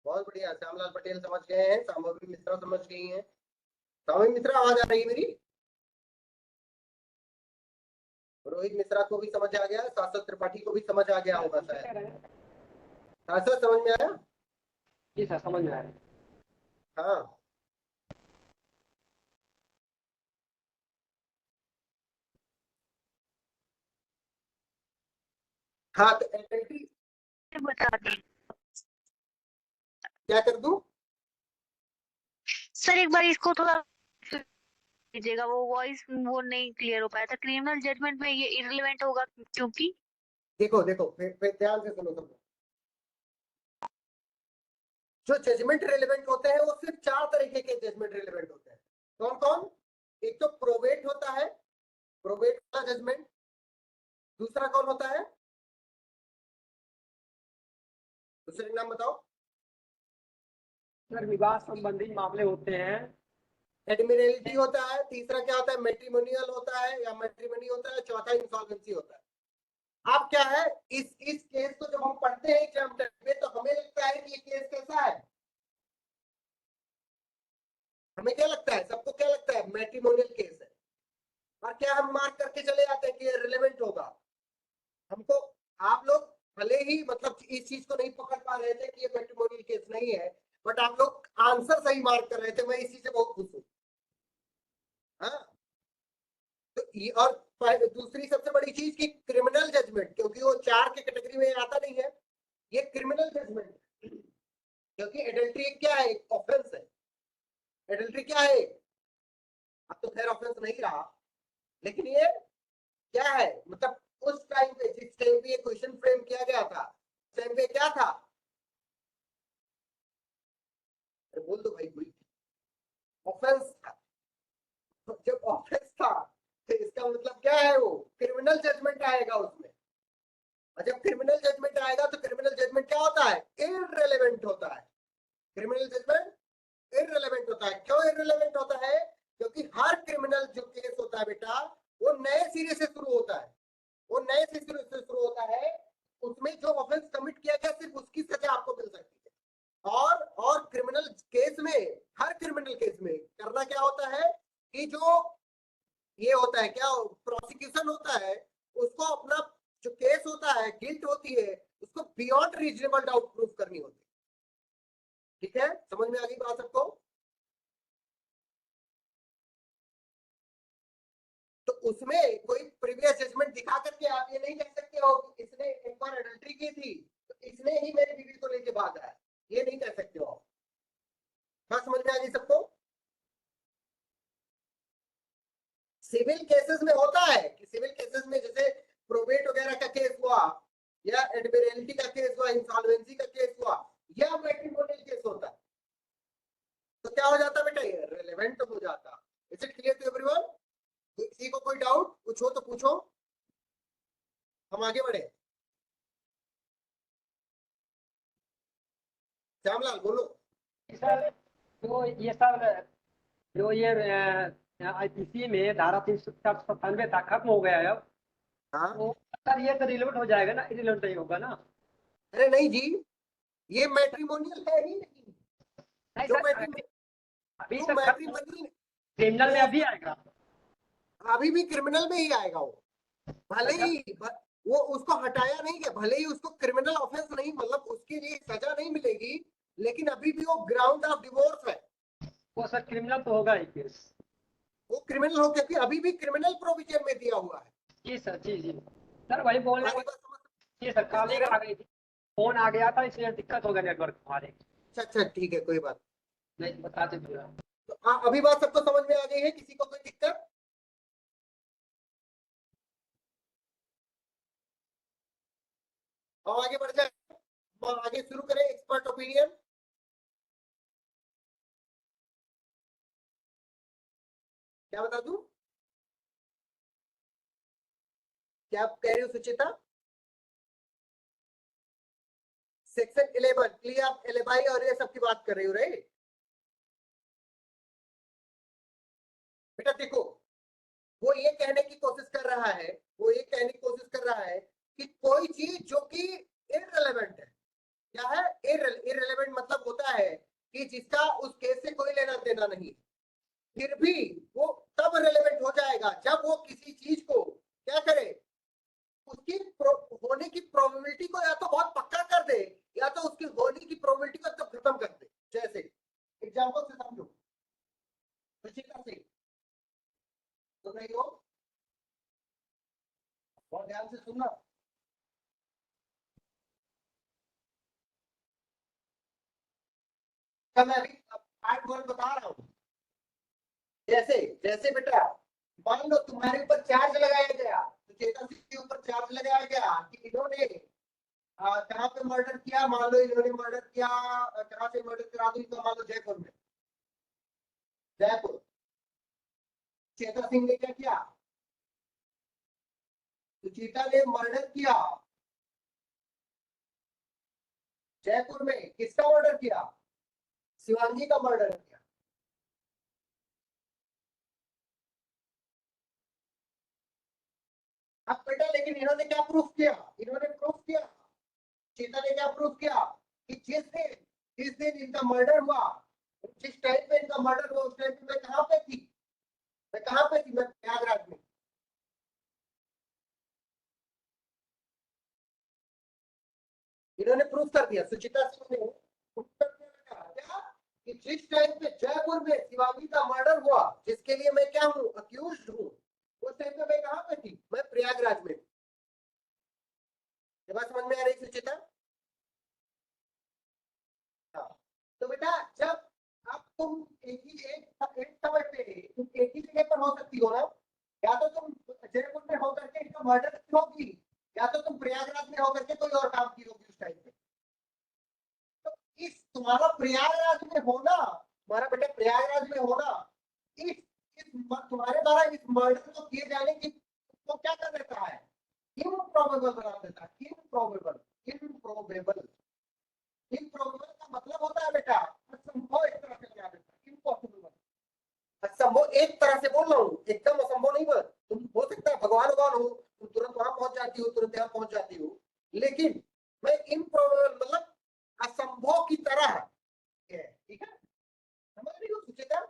बहुत बढ़िया, श्यामलाल पटेल समझ गए हैं, सांभवी मिश्रा समझ गई हैं। सांभवी मिश्रा आवाज आ रही है मेरी? रोहित मिश्रा को भी समझ आ गया, शाश्वत त्रिपाठी को भी समझ आ गया होगा शायद। शाश्वत समझ में आया? जी सर, समझ में आया। हाँ हाँ, तो एंट्री बता दें क्या कर दूं? सर, एक बार इसको थोड़ा कीजिएगा, वो वॉइस वो नहीं क्लियर हो पाया था। क्रिमिनल जजमेंट में ये इररिलेवेंट होगा क्योंकि देखो देखो फिर ध्यान से सुनो सब लोग। जो जजमेंट रिलेवेंट होते हैं वो सिर्फ 4 तरीके के जजमेंट रिलेवेंट होते हैं। कौन कौन? एक तो प्रोबेट होता है, प्रोबेट वाला जजमेंट। दूसरा कौन होता है? दूसरे नाम बताओ। सर विवाह संबंधी मामले होते हैं। एडमिरल्टी होता है। तीसरा क्या होता है? मैट्रिमोनियल होता है या मैट्रिमनी होता है। चौथा इंसॉल्वेंसी होता है। अब क्या है, इस केस को जब हम पढ़ते हैं एग्जाम टाइम में तो हमें लगता है कि ये केस कैसा है। हमें क्या लगता है, सबको क्या लगता है? मैट्रिमोनियल केस है। और क्या हम मार्क करके चले जाते हैं कि ये रिलेवेंट होगा। हमको आप लोग भले ही मतलब इस चीज को नहीं पकड़ पा रहे थे कि ये मैट्रिमोनियल केस नहीं है, बट आप लोग आंसर सही मार्क कर रहे थे। मैं इसी से बहुत खुश हूँ। हाँ, तो ये और दूसरी सबसे बड़ी चीज की क्रिमिनल जजमेंट, क्योंकि वो 4 के कैटेगरी में आता नहीं है, ये क्रिमिनल जजमेंट। क्योंकि एडल्ट्री क्या है? ऑफेंस है। एडल्ट्री क्या है? अब तो खैर ऑफेंस नहीं रहा, लेकिन ये क्या है, मतलब उस टाइम पे जिस टाइम पे ये क्वेश्चन फ्रेम किया गया था उस टाइम पे क्या था? बोल दो भाई, कोई ऑफेंस था। तो जब ऑफेंस था तो इसका मतलब क्या है? वो क्रिमिनल जजमेंट आएगा उसमें। और जब क्रिमिनल जजमेंट आएगा तो क्रिमिनल जजमेंट क्या होता है? इररिलेवेंट होता है। क्रिमिनल जजमेंट इररिलेवेंट होता है। क्यों इररिलेवेंट होता है? क्योंकि हर क्रिमिनल जो केस होता है बेटा, वो नए सिरे से शुरू होता है। वो नए सिरे से शुरू होता है। उसमें जो ऑफेंस कमिट किया गया सिर्फ उसकी सजा आपको मिल सकती है। और क्रिमिनल केस में, हर क्रिमिनल केस में करना क्या होता है कि जो ये होता है, क्या प्रोसिक्यूशन होता है, उसको अपना जो केस होता है, गिल्ट होती है, उसको बियॉन्ड रीजनेबल डाउट प्रूफ करनी होती है। ठीक है, समझ में आ गई बात सबको? तो उसमें कोई प्रीवियस जजमेंट दिखा करके आप ये नहीं कह सकते हो कि इसने एक बार एडल्ट्री की थी तो इसने ही मेरी बीवी को लेके भागा है, ये नहीं कह सकते हो आप। बात समझ में आ गई सबको? सिविल केसेस में होता है कि सिविल केसेस में जैसे प्रोबेट वगैरह का केस हुआ या एडमिरल्टी का केस हुआ, इंसॉल्वेंसी का केस हुआ या मैट्रिमोनियल केस होता है, तो क्या हो जाता बेटा? ये रिलेवेंट हो जाता। Is it clear to everyone? किसी को कोई डाउट कुछ हो तो पूछो, हम आगे बढ़े। श्यामलाल बोलो। सर जो ये आईपीसी में धारा 397 था, खत्म हो गया है अब। हाँ, तो सर ये तो रिलेवेंट हो जाएगा ना? इरिलेवेंट नहीं होगा ना? अरे नहीं जी, ये मैट्रिमोनियल है ही नहीं। नहीं जो सर, मैट्रिमोनियल अभी जो सर मैट्रिमोनियल क्रिमिनल में अभी आएगा। अभी भी क्रिमिनल में ही आएगा वो, भले ही वो उसको हटाया नहीं गया, भले ही उसको क्रिमिनल ऑफेंस नहीं, मतलब उसके लिए सजा नहीं मिलेगी, लेकिन अभी भी वो ग्राउंड ऑफ डिवोर्स है। वो सर क्रिमिनल तो होगा ही केस। वो क्रिमिनल हो, क्योंकि अभी भी क्रिमिनल प्रोविजन में दिया हुआ है। जी सर, जी जी सर, वही बोलने हमारी बात समझ। जी सर, कॉलिंग आ गई थी, फोन आ गया था, इसलिए दिक्कत हो गया नेटवर्क हमारे। अच्छा ठीक है, कोई बात नहीं बताते पूरा। तो अभी बात सबको समझ में आ गई है, किसी को कोई दिक्कत? और आगे बढ़ जाए, आगे शुरू करें एक्सपर्ट ओपिनियन। क्या बता दूं? क्या आप कह रही हो सुचिता? सेक्शन 11 प्ली ऑफ एलिबाई और ये सब की बात कर रही हो, राइट? बेटा देखो, वो ये कहने की कोशिश कर रहा है, वो ये कहने की कोशिश कर रहा है कि कोई चीज जो कि इररिलेवेंट है, क्या है? इररिलेवेंट मतलब होता है कि जिसका उस केस से कोई लेना देना नहीं, फिर भी वो तब रिलेवेंट हो जाएगा जब वो किसी चीज को क्या करे, उसकी होने की प्रोबेबिलिटी को या तो बहुत पक्का कर दे, या तो उसकी होने की प्रोबेबिलिटी को तो खत्म कर दे। जैसे एग्जांपल से समझो, सुचिता से तो नहीं हो, बहुत ध्यान से सुनना। मैं अभी पार्ट 1 बता रहा हूँ। जैसे जैसे बेटा मान लो तुम्हारे ऊपर चार्ज लगाया गया, तो चेतन सिंह के ऊपर चार्ज लगाया गया कि इन्होंने कहाँ पे मर्डर किया, मान लो इन्होंने मर्डर किया, कहाँ से मर्डर करा दो, तो मान लो जयपुर में, जयपुर। चेतन सिंह ने क्या किया? सुचिता ने मर्डर किया जयपुर में। किसका मर्डर किया? शिवांगी का मर्डर किया। अब बेटा लेकिन इन्होंने क्या प्रूफ किया? इन्होंने प्रूफ किया, चेता ने क्या प्रूफ किया कि जिस दिन इनका मर्डर हुआ, जिस टाइम पे इनका मर्डर हुआ, उस टाइम पे मैं कहाँ पे थी? मैं कहाँ पे थी? मैं प्रयागराज में। इन्होंने प्रूफ कर दिया, सुचिता सिंह ने प्रूफ कर दिया क्या कि जिस टाइम पे जयपुर में शिवांगी का मर्डर हुआ, जिसके लिए मैं क्या हूँ, अक्यूज्ड हूँ, उस टाइम पे मैं कहाँ पे थी? मैं प्रयागराज में। ये बात समझ में आ रही सुचिता? हाँ। तो बेटा जब अब तुम एक समय पे तुम एक ही जगह पर हो सकती हो ना, या तो तुम जयपुर में होकर के इसका मर्डर की होगी, या तो तुम प्रयागराज में होकर के कोई और काम की होगी उस टाइम पे। तो इस तुम्हारा प्रयागराज में होना, तुम्हारा बेटा प्रयागराज में होना, इस तुम्हारे द्वारा इस मर्डर को किए जाने की तो क्या कर देता है? इम्प्रोबेबल बना देता है। इम्प्रोबेबल, इम्प्रोबेबल, इम्प्रोबेबल का मतलब होता है बेटा असंभव, एक तरह से बना देता है, इम्पॉसिबल। असंभव एक तरह से बोल रहा हूँ, एकदम असंभव नहीं बोल। तुम हो सकता है भगवान हो, तुम तुरंत वहां पहुंच जाती हो, तुरंत यहाँ पहुंच जाती हो, लेकिन मैं इम्प्रोबेबल मतलब असंभव की तरह है। ठीक है, समझ रही हो सुचिता?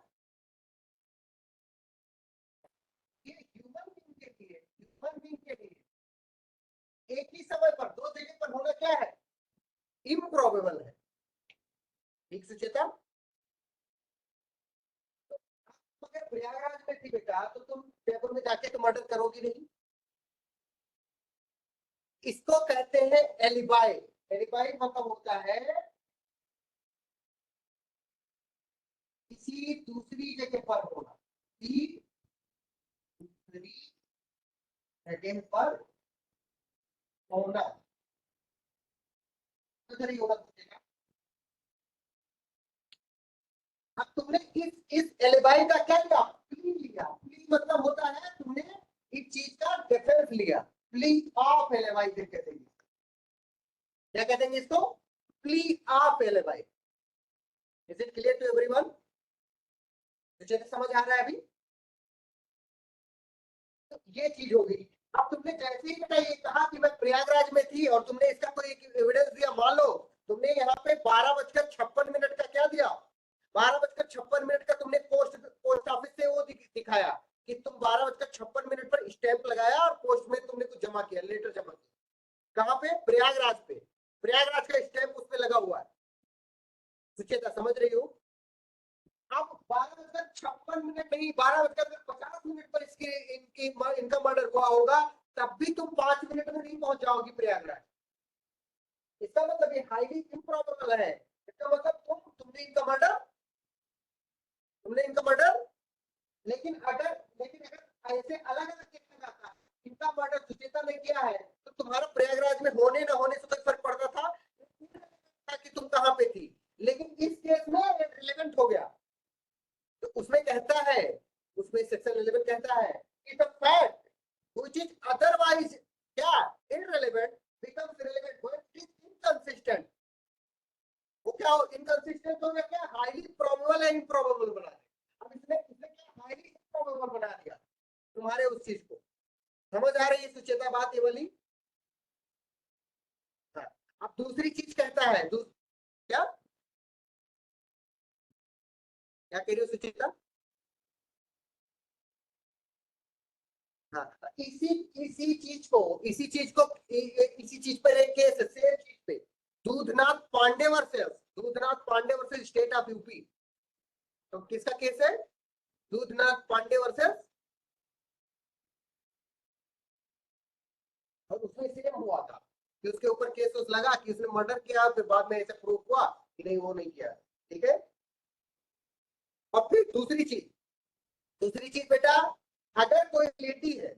ये ह्यूमन बीइंग के लिए एक ही समय पर दो जगह पर होना क्या है? इम्प्रोबेबल है। ठीक सुचिता? अगर प्रयागराज में थी बेटा, तो तुम जयपुर में जाके तो मर्डर करोगी नहीं। इसको कहते हैं एलिबाई। एलिबाई मतलब होता है किसी दूसरी जगह पर होना, दूसरी जगह पर होना, तो होना। अब तुमने इस एलिबाई का क्या लिया? प्ली लिया। प्ली मतलब होता है तुमने इस चीज का डिफेंस लिया। प्ली ऑफ एलिबाई कहते हैं। क्या कहते हैं इसको? Plea of alibi. Is it clear to everyone? मुझे समझ आ रहा है अभी? तो ये चीज हो गई। अब तुमने जैसे ही बेटा ये कहा कि मैं प्रयागराज में थी और तुमने इसका कोई एविडेंस दिया, मान लो तुमने यहाँ पे 12:56 का क्या दिया, 12:56 का तुमने पोस्ट ऑफिस से वो दिखाया कि तुम 12:56 पर स्टैंप लगाया और पोस्ट में तुमने कुछ जमा किया, लेटर जमा किया। कहाँ पे? प्रयागराज पे। प्रयागराज का स्टैंप उस पे लगा हुआ है। सुचेता समझ रही हो? अब 12:56 नहीं, 12:50 पर इनका मर्डर हुआ होगा, तब भी तुम 5 मिनट में नहीं पहुंच जाओगी प्रयागराज। इसका मतलब ये हाईली इम्प्रॉबेबल है। इसका मतलब तुमने इनका मर्डर, लेकिन अगर ऐसे अलग अलग देखा जाता है, इनका मर्डर सुचेता ने किया है, तो तुम्हारा प्रयागराज में होने न होने से कोई फर्क पड़ता था कि तुम कहाँ पे थी। लेकिन इस केस में रिलेवेंट हो गया, तो उसमें कहता है, उसमें सेक्शन 11 कहता है कि the fact which is otherwise क्या irrelevant becomes relevant when it is inconsistent. वो क्या इनकंसिस्टेंट हो गया, क्या हाईली प्रोबेबल है इम्प्रोबेबल बना दिया। अब इसने क्या हाईली इम्प्रोबेबल बना दिया तुम्हारे उस चीज को। समझ आ रही है सुचेता बात ये वाली? हाँ। अब दूसरी चीज कहता है क्या कह रही हो सुचेता? हाँ, इसी चीज पर एक केस है, सेम चीज पे, Dudhnath Pandey versus state of UP. तो किसका केस है? दूधनाथ पांडे वर्सेस, और उसमें सेम हुआ था कि उसके ऊपर केस लगा कि उसने मर्डर किया, फिर बाद में ऐसा प्रूफ हुआ कि नहीं वो नहीं किया। ठीक है। और फिर दूसरी चीज बेटा, अगर कोई लेडी है,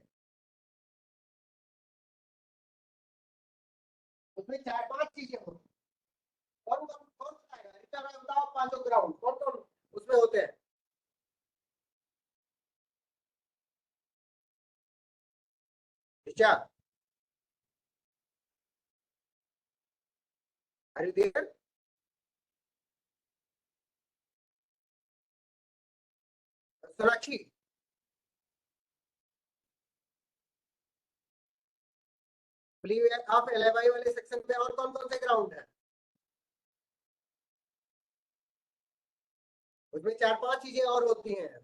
उसमें 4-5 चीजें होती, कौन बताएगा? बताओ 5 ग्राउंड कौन कौन उसमें होते हैं? क्या अरे देर सोनाक्षी, प्ली ऑफ LFI वाले सेक्शन में और कौन कौन से ग्राउंड है? उसमें 4-5 चीजें और होती हैं।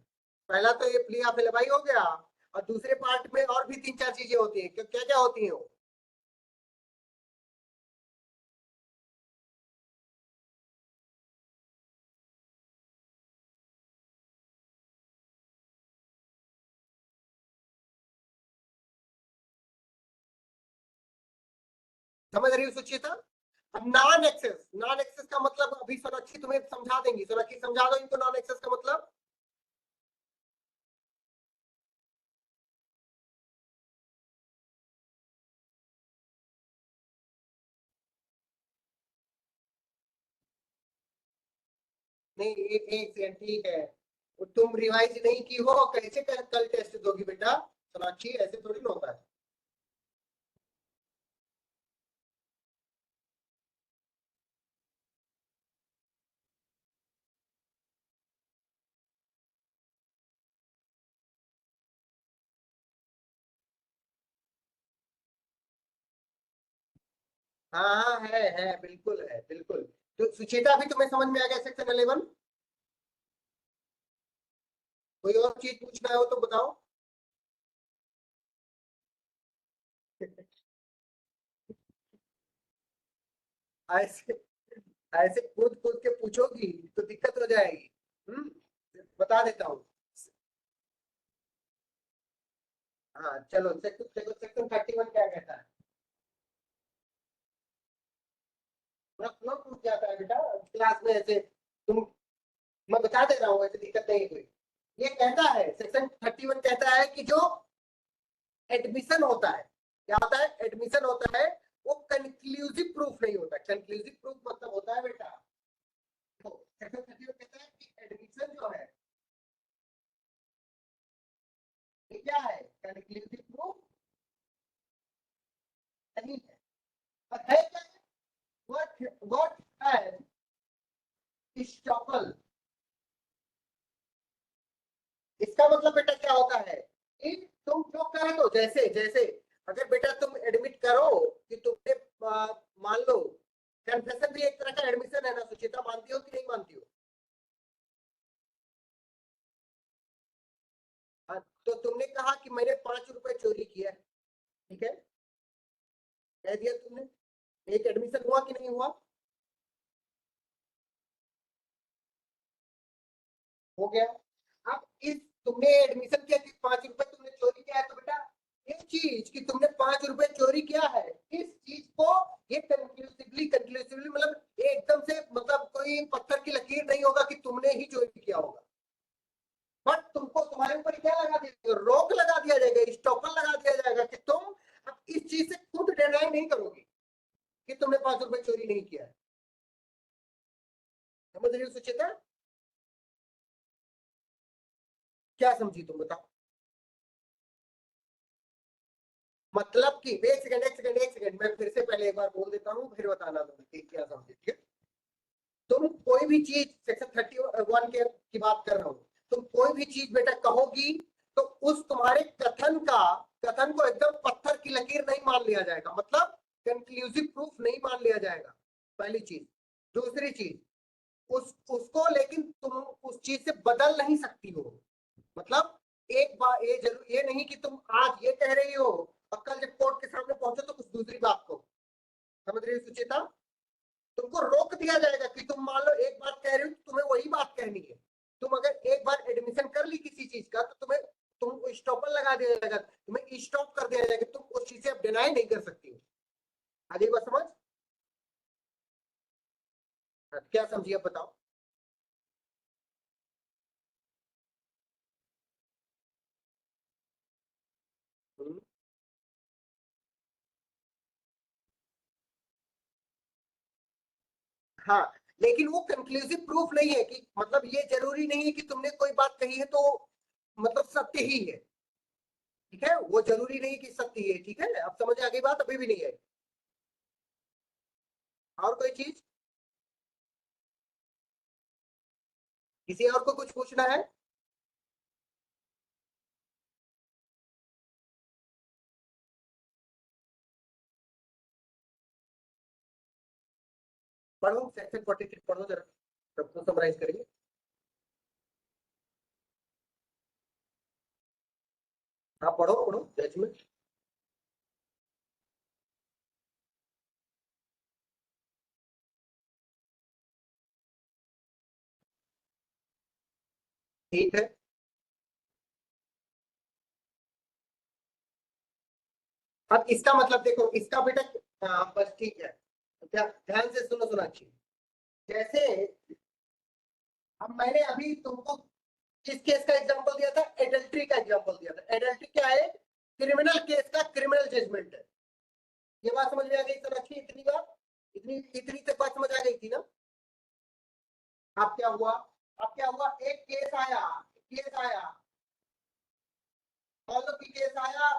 पहला तो ये प्ली ऑफ LFI हो गया, और दूसरे पार्ट में और भी 3-4 चीजें होती हैं। क्या क्या होती हैं वो? समझ रही हो सुचिता? अब नॉन एक्सेस का मतलब अभी सोनाक्षी तुम्हें समझा देंगी। सोनाक्षी समझा दो इनको नॉन एक्सेस का मतलब। नहीं, एक सेकंड, ठीक है। तुम रिवाइज नहीं की हो, कैसे कल टेस्ट दोगी बेटा? सोनाक्षी ऐसे थोड़ी ना होता है। हाँ हाँ, है बिल्कुल है, बिल्कुल। तो सुचेता अभी तुम्हें समझ में आ गया सेक्शन 11? कोई और चीज पूछना हो तो बताओ। ऐसे ऐसे कूद के पूछोगी तो दिक्कत हो जाएगी। बता देता हूँ। हाँ चलो, सेक्शन 31 क्या कहता है? फ्लो टूट जाता है बेटा क्लास में ऐसे। तुम, मैं बता दे रहा हूँ, ऐसे दिक्कत नहीं है कोई। ये कहता है, सेक्शन 31 कहता है कि जो एडमिशन होता है, क्या होता है? एडमिशन होता है, वो कंक्लूसिव प्रूफ नहीं होता। कंक्लूसिव प्रूफ मतलब होता है बेटा, तो सेक्शन 31 कहता है कि एडमिशन जो है ये क्या है? कंक्लूसिव प्रूफ नहीं है। और है क्या? what an estoppel। इसका मतलब बेटा क्या होता है कि तुम जो कह दो, जैसे जैसे अगर बेटा तुम एडमिट करो कि तुमने मान लो, कन्फेशन भी एक तरह का एडमिशन है ना सुचिता, मानती हो कि नहीं मानती हो? हाँ, तो तुमने कहा कि मैंने 5 रुपए चोरी किया है, ठीक है, कह दिया तुमने, एक एडमिशन हुआ कि नहीं हुआ? हो गया। अब इस तुमने एडमिशन किया कि 5 रुपए तुमने चोरी किया है, तो बेटा ये चीज कि तुमने 5 रुपए चोरी किया है, इस चीज को ये कंक्लूसिवली मतलब एकदम से मतलब कोई पत्थर की लकीर नहीं होगा कि तुमने ही चोरी किया होगा, बट तुमको तुम्हारे ऊपर क्या लगा दिया, रोक लगा दिया जाएगा, स्टॉपर लगा दिया जाएगा कि तुम अब इस चीज से खुद डिनाई नहीं करोगे कि तुमने 5 रुपए चोरी नहीं किया है। समझ रही हो सुचिता? क्या समझी तुम बताओ? मतलब कि एक सेकंड मैं फिर से पहले एक बार बोल देता हूँ, फिर बताना तुम क्या समझे, ठीक है? तुम कोई भी चीज सेक्शन 31 की बात कर रहा हूँ, तुम कोई भी चीज बेटा कहोगी तो उस तुम्हारे कथन को एकदम पत्थर की लकीर नहीं मान लिया जाएगा, मतलब कंक्लूसिव प्रूफ नहीं मान लिया जाएगा, पहली चीज। दूसरी चीज, उसको लेकिन तुम उस चीज से बदल नहीं सकती हो, मतलब एक बार ये नहीं कि तुम आज ये कह रही हो और कल जब कोर्ट के सामने पहुंचो तो कुछ दूसरी बात को। समझ रही हो सुचेता? तुमको रोक दिया जाएगा कि तुम मान लो एक बात कह रही हो तो तुम्हें वही बात कहनी है। तुम अगर एक बार एडमिशन कर ली किसी चीज का तो तुम स्टॉपर लगा दिया जाएगा, तुम्हें स्टॉप कर दिया जाएगा, तुम उस चीज से अब डिनाई नहीं कर सकती हो। आगे बात समझ? क्या समझिए अब बताओ? हाँ, लेकिन वो कंक्लूसिव प्रूफ नहीं है कि मतलब ये जरूरी नहीं है कि तुमने कोई बात कही है तो मतलब सत्य ही है, ठीक है? वो जरूरी नहीं कि सत्य ही है, ठीक है? अब समझ आ गई बात? अभी भी नहीं है? और कोई चीज, किसी और को कुछ पूछना है? पढ़ो सेक्शन 43 पढ़ो जरा, सबको समराइज करिए। हाँ पढ़ो पढ़ो, जजमेंट। ठीक है, अब इसका मतलब देखो, इसका बेटा बस ठीक है, ध्यान से सुनो सुनाची। जैसे अब मैंने अभी तुमको किस केस का एग्जांपल दिया था? एडल्ट्री का एग्जांपल दिया था। एडल्ट्री क्या है? क्रिमिनल केस का क्रिमिनल जजमेंट है। ये बात समझ में आ गई सोनाक्षी? इतनी बात, इतनी तक बात समझ आ गई थी ना? अब क्या हुआ? एक केस आया, मान लो कि केस आया,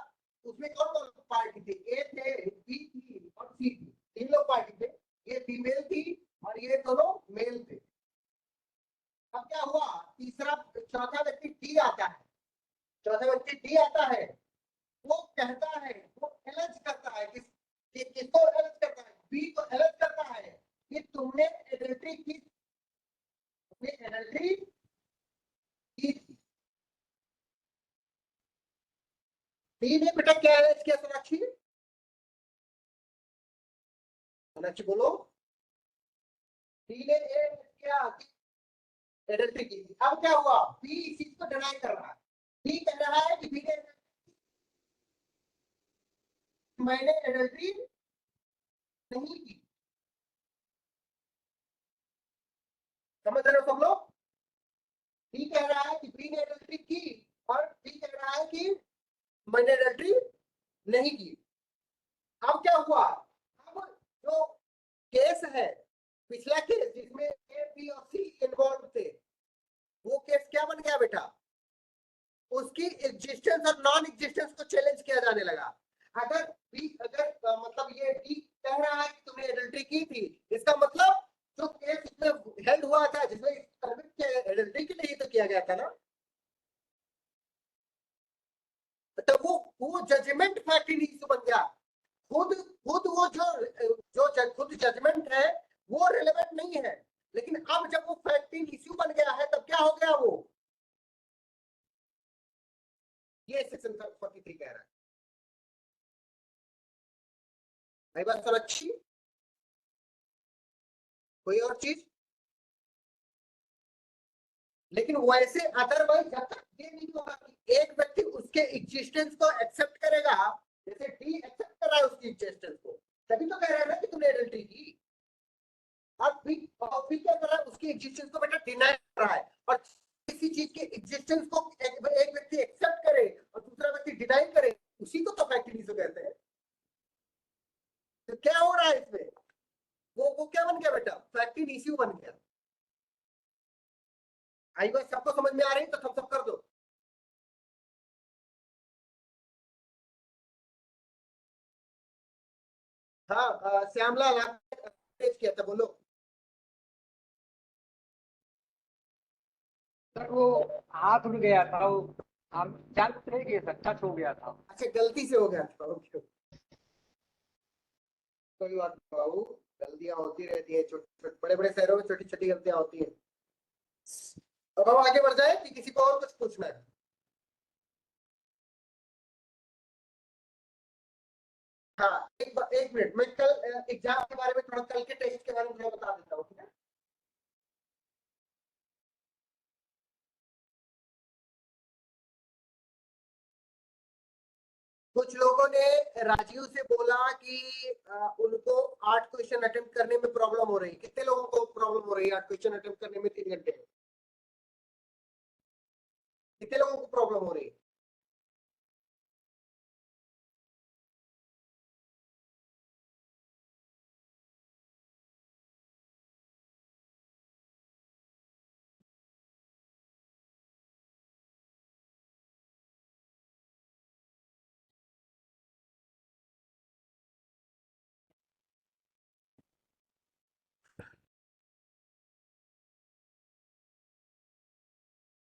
उसमें कौन कौन पार्टी थे? ए थे, बी थी और सी थी, 3 लोग पार्टी थे। ये फीमेल थी और ये दोनों मेल थे। अब क्या हुआ? चौथा व्यक्ति डी आता है, वो कहता है, वो एलर्ज करता है किसको एलर्ज करता है? बी को एलर्ज करता है कि तुमने एडल्ट्री की थी। डी ने बेटा क्या एलर्ज किया सोनाक्षी बोलो। डी ने क्या एडल्ट्री की थी। अब क्या हुआ? बी इस चीज को डिनाई कर रहा है। बी कह रहा है कि बी ने मैंने एडल्ट्री नहीं की। समझ रहे हो सब लोग? बी कह रहा है कि बी ने एडल्ट्री की और बी कह रहा है कि मैंने एडल्ट्री नहीं की। अब क्या हुआ? अब जो केस है, पिछला केस जिसमें ए बी और सी इन्वॉल्व थे, वो केस क्या बन गया बेटा? उसकी एग्जिस्टेंस और नॉन एग्जिस्टेंस को चैलेंज किया जाने लगा। अगर मतलब ये डी कह रहा है कि तुमने एडल्ट्री की थी, इसका मतलब जो केस इसमें हेल्ड हुआ था, जिसमें एडल्ट्री के लिए तो किया गया था ना, तो वो जजमेंट फैक्ट इशू बन गया। खुद वो खुद जजमेंट है वो रिलेवेंट नहीं है, लेकिन अब जब वो फैक्ट इशू बन गया है तब क्या हो गया? वो ये सेक्शन 43 कह रहा है। मेरी बात सुन अच्छी। कोई और चीज? लेकिन वैसे अदरवाइज जब तक ये नहीं होगा कि एक व्यक्ति उसके एग्जिस्टेंस को एक्सेप्ट करेगा, जैसे डी एक्सेप्ट कर रहा है उसकी एग्जिस्टेंस को, तभी तो कह रहा है ना कि तुमने एडल्ट्री की। अब भी क्या कर रहा है, उसकी एग्जिस्टेंस को बेटा डिनाई कर रहा है। और किसी चीज के एग्जिस्टेंस को एक व्यक्ति एक्सेप्ट करे और दूसरा व्यक्ति डिनाई करे, उसी को तो फैक्ट इशू कहते हैं। तो क्या हो रहा है इसमें? वो क्या बन गया बेटा? फैक्ट इशू बन गया। आई बात सबको समझ में आ रही है? तो सब कर दो। हाँ श्यामलाल किया था, बोलो। सर वो हाथ उड़ गया था, वो हम जान नहीं गए सर, टच हो गया था। अच्छा गलती से हो गया था, ओके। कोई बात नहीं बाबू, गलतियां होती रहती है, बड़े बड़े शहरों में छोटी छोटी गलतियां होती है। अब हम आगे बढ़ जाए कि किसी को और कुछ पूछना है? हाँ एक मिनट, मैं कल एग्जाम के बारे में थोड़ा, कल के टेस्ट के बारे में थोड़ा बता देता हूँ, ठीक है? कुछ लोगों ने राजीव से बोला कि उनको 8 क्वेश्चन अटेम्प्ट करने में प्रॉब्लम हो रही है। कितने लोगों को प्रॉब्लम हो रही है 8 क्वेश्चन अटेम्प्ट करने में 3 घंटे में? कितने लोगों को प्रॉब्लम हो रही है?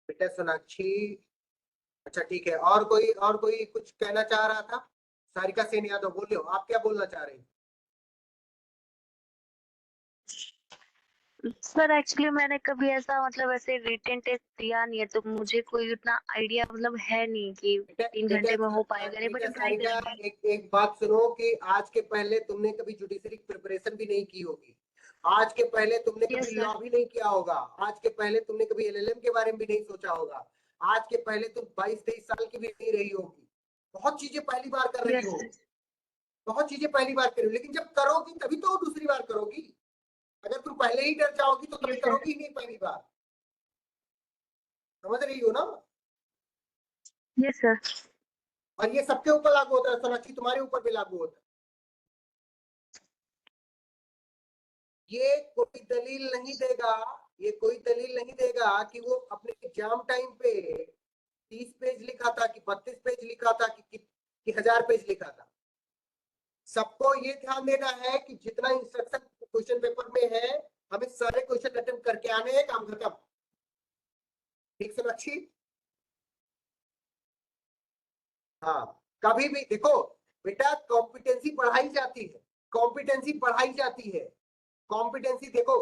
बेटा सोनाक्षी, अच्छा ठीक है। और कोई कुछ कहना चाह रहा था? सारिका सेन यादव बोलियो, आप क्या बोलना चाह रहे हैं? सर एक्चुअली मैंने कभी ऐसा मतलब ऐसे रिटन टेस्ट दिया नहीं है, तो मुझे कोई उतना आइडिया मतलब है नहीं कि 3 घंटे में हो पाएगा नहीं, बट हम ट्राई सारिका करेंगे। एक बात सुनो कि आज के पहले तुमने कभी जुडिशरी प्रिपरेशन भी नहीं की होगी, आज के पहले तुमने Yes, कभी sir. लॉ भी नहीं किया होगा, आज के पहले तुमने कभी एलएलएम के बारे में भी नहीं सोचा होगा, आज के पहले तुम 22-23 साल की भी नहीं रही होगी। बहुत चीजें पहली बार कर रही Yes, हो, sir. बहुत चीजें पहली बार कर रही हो, लेकिन जब करोगी तभी तो दूसरी बार करोगी। अगर तुम पहले ही डर जाओगी तो कभी Yes, sir. करोगी नहीं पहली बार। समझ रही हो ना? Yes, sir. और ये सबके ऊपर लागू होता है सोनाक्षी, तुम्हारे ऊपर भी लागू होता है। ये कोई दलील नहीं देगा, ये कोई दलील नहीं देगा कि वो अपने एग्जाम टाइम पे 30 पेज लिखा था कि 32 पेज लिखा था कि 1000 पेज लिखा था। सबको ये ध्यान देना है कि जितना इंस्ट्रक्शन क्वेश्चन पेपर में है, हमें सारे क्वेश्चन अटेम्प्ट करके आने हैं, काम खत्म। ठीक सोनाक्षी? हाँ कभी भी देखो बेटा, कॉम्पिटेंसी पढ़ाई जाती है, कॉम्पिटेंसी पढ़ाई जाती है। कॉम्पिटेंसी देखो,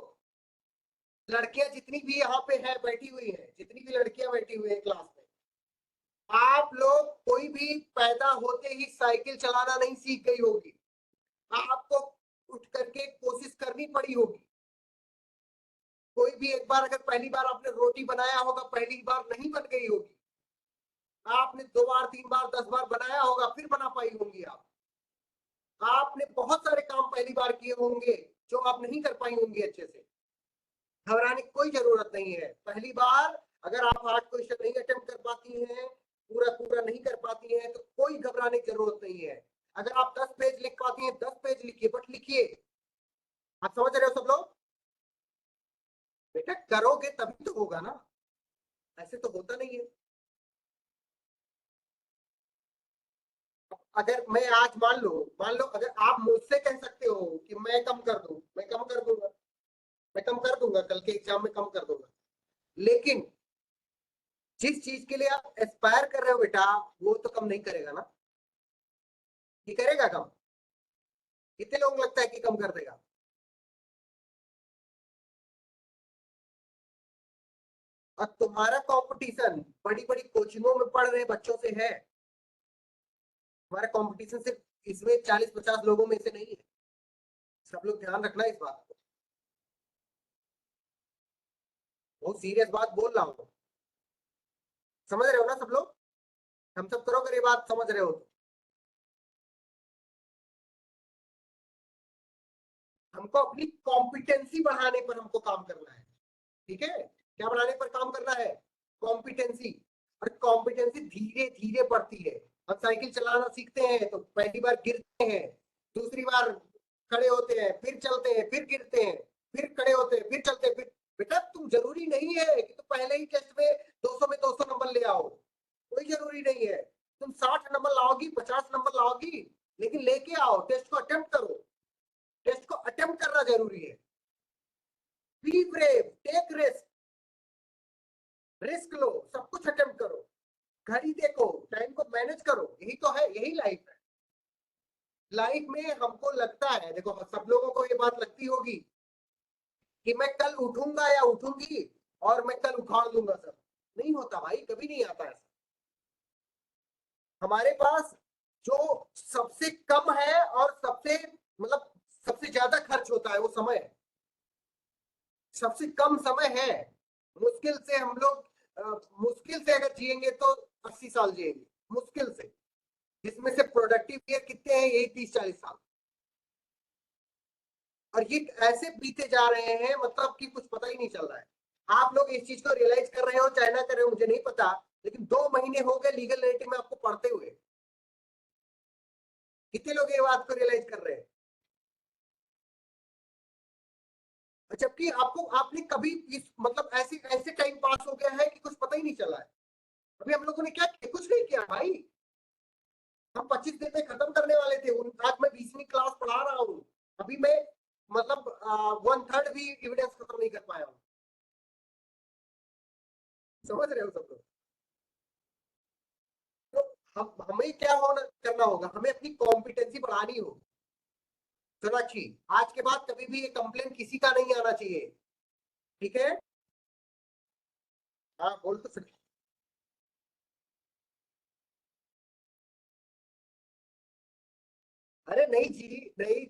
लड़कियां जितनी भी यहाँ पे है बैठी हुई है, जितनी भी लड़कियां बैठी हुई है क्लास में, आप लोग कोई भी पैदा होते ही साइकिल चलाना नहीं सीख गई होगी, आपको उठ करके कोशिश करनी पड़ी होगी। कोई भी एक बार अगर पहली बार आपने रोटी बनाया होगा, पहली बार नहीं बन गई होगी, आपने 2 बार 3 बार 10 बार बनाया होगा, फिर बना पाई होंगी आप। आपने बहुत सारे काम पहली बार किए होंगे जो आप नहीं कर पाई होंगी अच्छे से। घबराने की कोई जरूरत नहीं है। पहली बार अगर आप 8 क्वेश्चन नहीं अटेम्प्ट कर पाती हैं, पूरा नहीं कर पाती हैं, तो कोई घबराने की जरूरत नहीं है। अगर आप 10 पेज लिख पाती हैं, 10 पेज लिखिए, बट लिखिए। आप समझ रहे हो सब लोग? बेटा करोगे तभी तो होगा ना, ऐसे तो होता नहीं है। अगर मैं आज मान लो अगर आप मुझसे कह सकते हो कि मैं कम कर दूं, मैं कम कर दूंगा, मैं कम कर दूंगा, कल के एग्जाम में कम कर दूंगा। लेकिन जिस चीज के लिए आप एस्पायर कर रहे हो बेटा, वो तो कम नहीं करेगा ना। ये करेगा कम? कितने लोगों को लगता है कि कम कर देगा? और तुम्हारा कंपटीशन बड़ी बड़ी कोचिंगों में पढ़ रहे बच्चों से है। हमारा कंपटीशन सिर्फ इसमें 40-50 लोगों में से नहीं है, सब लोग ध्यान रखना इस बात को, बहुत सीरियस बात बोल रहा हूँ, समझ रहे हो ना सब लोग? हम सब करो अगर ये बात समझ रहे हो तो। हमको अपनी कॉम्पिटेंसी बढ़ाने पर हमको काम करना है, ठीक है? क्या बढ़ाने पर काम करना है? कॉम्पिटेंसी। और कॉम्पिटेंसी धीरे धीरे बढ़ती है। हम साइकिल चलाना सीखते हैं तो पहली बार गिरते हैं, दूसरी बार खड़े होते हैं, फिर चलते हैं, फिर गिरते हैं, फिर खड़े होते हैं, फिर चलते हैं, फिर। बेटा तुम जरूरी नहीं है कि तुम पहले ही टेस्ट में 200 में 200 नंबर ले आओ, कोई जरूरी नहीं है। तुम 60 नंबर लाओगी, 50 नंबर लाओगी, लेकिन लेके आओ, टेस्ट को अटेम्प्ट करो। टेस्ट को अटेम्प्ट करना जरूरी है। Be brave, take risk, risk लो, सब कुछ अटेम्प्ट करो, घड़ी देखो, टाइम को मैनेज करो, यही तो है, यही लाइफ है। लाइफ में हमको लगता है, देखो सब लोगों को ये बात लगती होगी कि मैं कल उठूंगा या उठूंगी और मैं कल उखाड़ दूंगा सब। नहीं होता भाई, कभी नहीं आता ऐसा। हमारे पास जो सबसे कम है और सबसे मतलब सबसे ज्यादा खर्च होता है वो समय है। सबसे कम समय है, मुश्किल से हम लोग मुश्किल से अगर जिएंगे तो 80 साल जिएंगे मुश्किल से, जिसमें से प्रोडक्टिव ईयर कितने हैं? यही 30-40 साल। और ये ऐसे बीते जा रहे हैं मतलब कि कुछ पता ही नहीं चल रहा है। आप लोग इस चीज को रियलाइज कर रहे हो चाहे ना कर रहे हो मुझे नहीं पता, लेकिन 2 महीने हो गए लीगल नेरेटिव में आपको पढ़ते हुए। कितने लोग ये बात को रियलाइज कर रहे हैं? जबकि आपको आपने कभी इस मतलब ऐसे ऐसे टाइम पास हो गया है कि कुछ पता ही नहीं चला है। अभी हम लोगों ने क्या किया? कुछ नहीं किया भाई। हम 25 दिन में खत्म करने वाले थे, आज मैं 20वीं क्लास पढ़ा रहा हूँ, अभी मैं मतलब 1/3 भी एविडेंस खत्म नहीं कर पाया हूँ। समझ रहे हो सब लोग? तो हमें क्या होना करना होगा? हमें अपनी कॉम्पिटेंसी बढ़ानी होगी। सोनाक्षी, आज के बाद कभी भी ये कंप्लेन किसी का नहीं आना चाहिए, ठीक है? हाँ बोल तो सही। अरे नहीं जी, नहीं,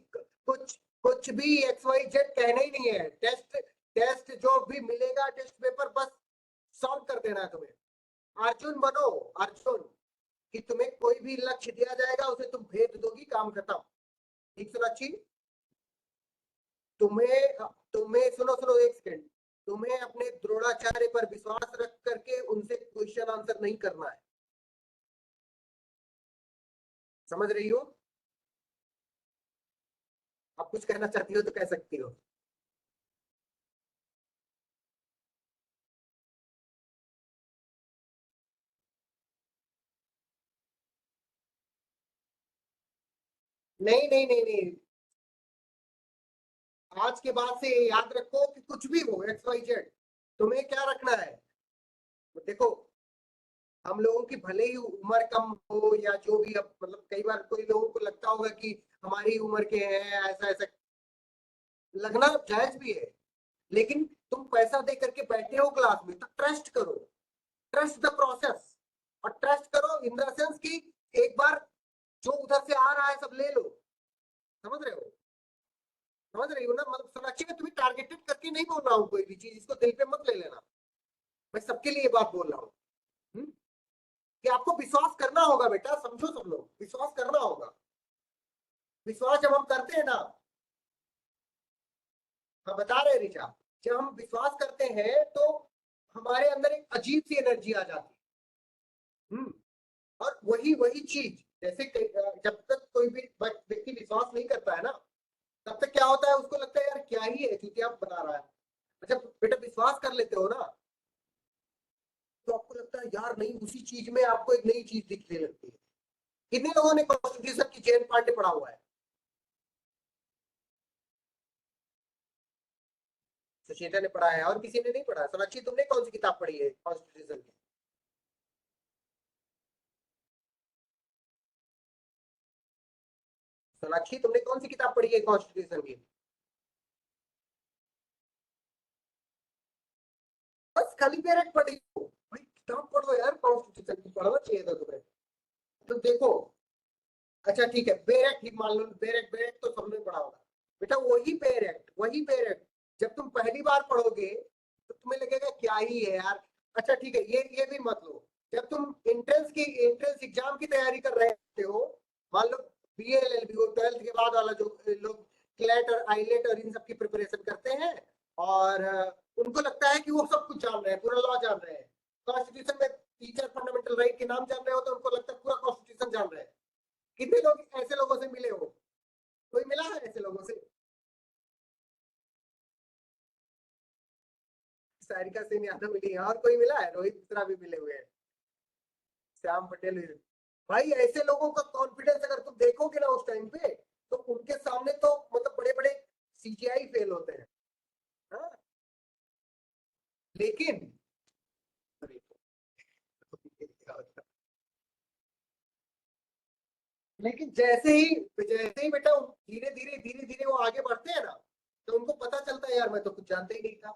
कुछ कुछ भी XYZ कहना ही नहीं है। टेस्ट टेस्ट जो भी मिलेगा टेस्ट पेपर बस सॉल्व कर देना है तुम्हें। अर्जुन बनो, अर्जुन, कि तुम्हें कोई भी लक्ष्य दिया जाएगा उसे तुम भेद दोगी, काम खत्म। ठीक सोनाक्षी? तुम्हें तुम्हें सुनो सुनो एक सेकंड, तुम्हें अपने द्रोणाचार्य पर विश्वास रख करके उनसे क्वेश्चन आंसर नहीं करना है। समझ रही हो? आप कुछ कहना चाहती हो तो कह सकती हो। नहीं नहीं नहीं नहीं, आज के बाद से याद रखो कि कुछ भी हो XYZ, तुम्हें क्या रखना है? देखो, हम लोगों की भले ही उम्र कम हो या जो भी, अब मतलब कई बार कोई लोगों को लगता होगा कि हमारी उम्र के हैं, ऐसा ऐसा लगना जायज भी है, लेकिन तुम पैसा दे करके बैठे हो क्लास में तो ट्रस्ट करो, ट्रस्ट द प्रोसेस। और ट्रस्ट करो इन द सेंस कि एक बार जो उधर से आ रहा है सब ले लो। समझ रहे हो? समझ रही हो ना? मतलब सोनाक्षी, मैं तुम्हें टारगेटेड करके नहीं बोल रहा हूँ कोई भी चीज, इसको दिल पे मत ले लेना। मैं सबके लिए बात बोल रहा हूँ कि आपको विश्वास करना होगा बेटा, समझो सब लोग, विश्वास करना होगा। विश्वास जब हम करते हैं ना, हम बता रहे ऋचा, जब हम विश्वास करते हैं तो हमारे अंदर एक अजीब सी एनर्जी आ जाती है। और वही वही चीज, जैसे जब तक कोई भी व्यक्ति विश्वास नहीं करता है ना, तब तक क्या होता है, उसको लगता है यार क्या ही है, चुतिया बना रहा है। जब बेटा विश्वास कर लेते हो ना, तो आपको लगता है यार नहीं, उसी चीज में आपको एक नई चीज दिखने लगती है। कितने लोगों ने कॉन्स्टिट्यूशन की जैन पांडे पढ़ा हुआ है? सुचेता ने पढ़ा है, और किसी ने नहीं पढ़ा? सोनाक्षी, तुमने कौन सी किताब पढ़ी है कॉन्स्टिट्यूशन की? सोनाक्षी, तुमने कौन सी किताब पढ़ी है कॉन्स्टिट्यूशन की? बस खाली पैरेट पढ़ी हो भाई, किताब पढ़ो यार, कॉन्स्टिट्यूशन की पढ़ना चाहिए था तुम्हें। तो देखो, अच्छा ठीक है, बेयर एक्ट मान लो, बेयर एक्ट तो सबने पढ़ा होगा बेटा, वही बेयर एक्ट जब तुम पहली बार पढ़ोगे तो तुम्हें लगेगा क्या ही है यार। अच्छा ठीक है, ये भी मत लो, जब तुम एंट्रेंस एग्जाम की तैयारी कर रहे हो, मान लो BA LLB हो, 12th के बाद वाला जो लोग क्लैट और आईलेट और इन सब की प्रिपरेशन करते हैं, और उनको लगता है कि वो सब कुछ जान रहे हैं, पूरा लॉ जान रहे हैं, कॉन्स्टिट्यूशन में टीचर फंडामेंटल राइट के नाम जान रहे हो तो उनको लगता है पूरा कॉन्स्टिट्यूशन जान रहे हैं। कितने लोग ऐसे लोगों से मिले हो? कोई मिला है ऐसे लोगों से? सारिका सिंह यादव मिली है, और कोई मिला है? रोहित मिश्रा भी मिले हुए हैं, श्याम पटेल भी। भाई ऐसे लोगों का कॉन्फिडेंस अगर तुम देखोगे ना उस टाइम पे, तो उनके सामने तो मतलब बड़े बड़े CGI फेल होते हैं। हाँ? लेकिन जैसे ही बेटा धीरे धीरे वो आगे बढ़ते हैं ना, तो उनको पता चलता है यार मैं तो कुछ जानता ही नहीं था।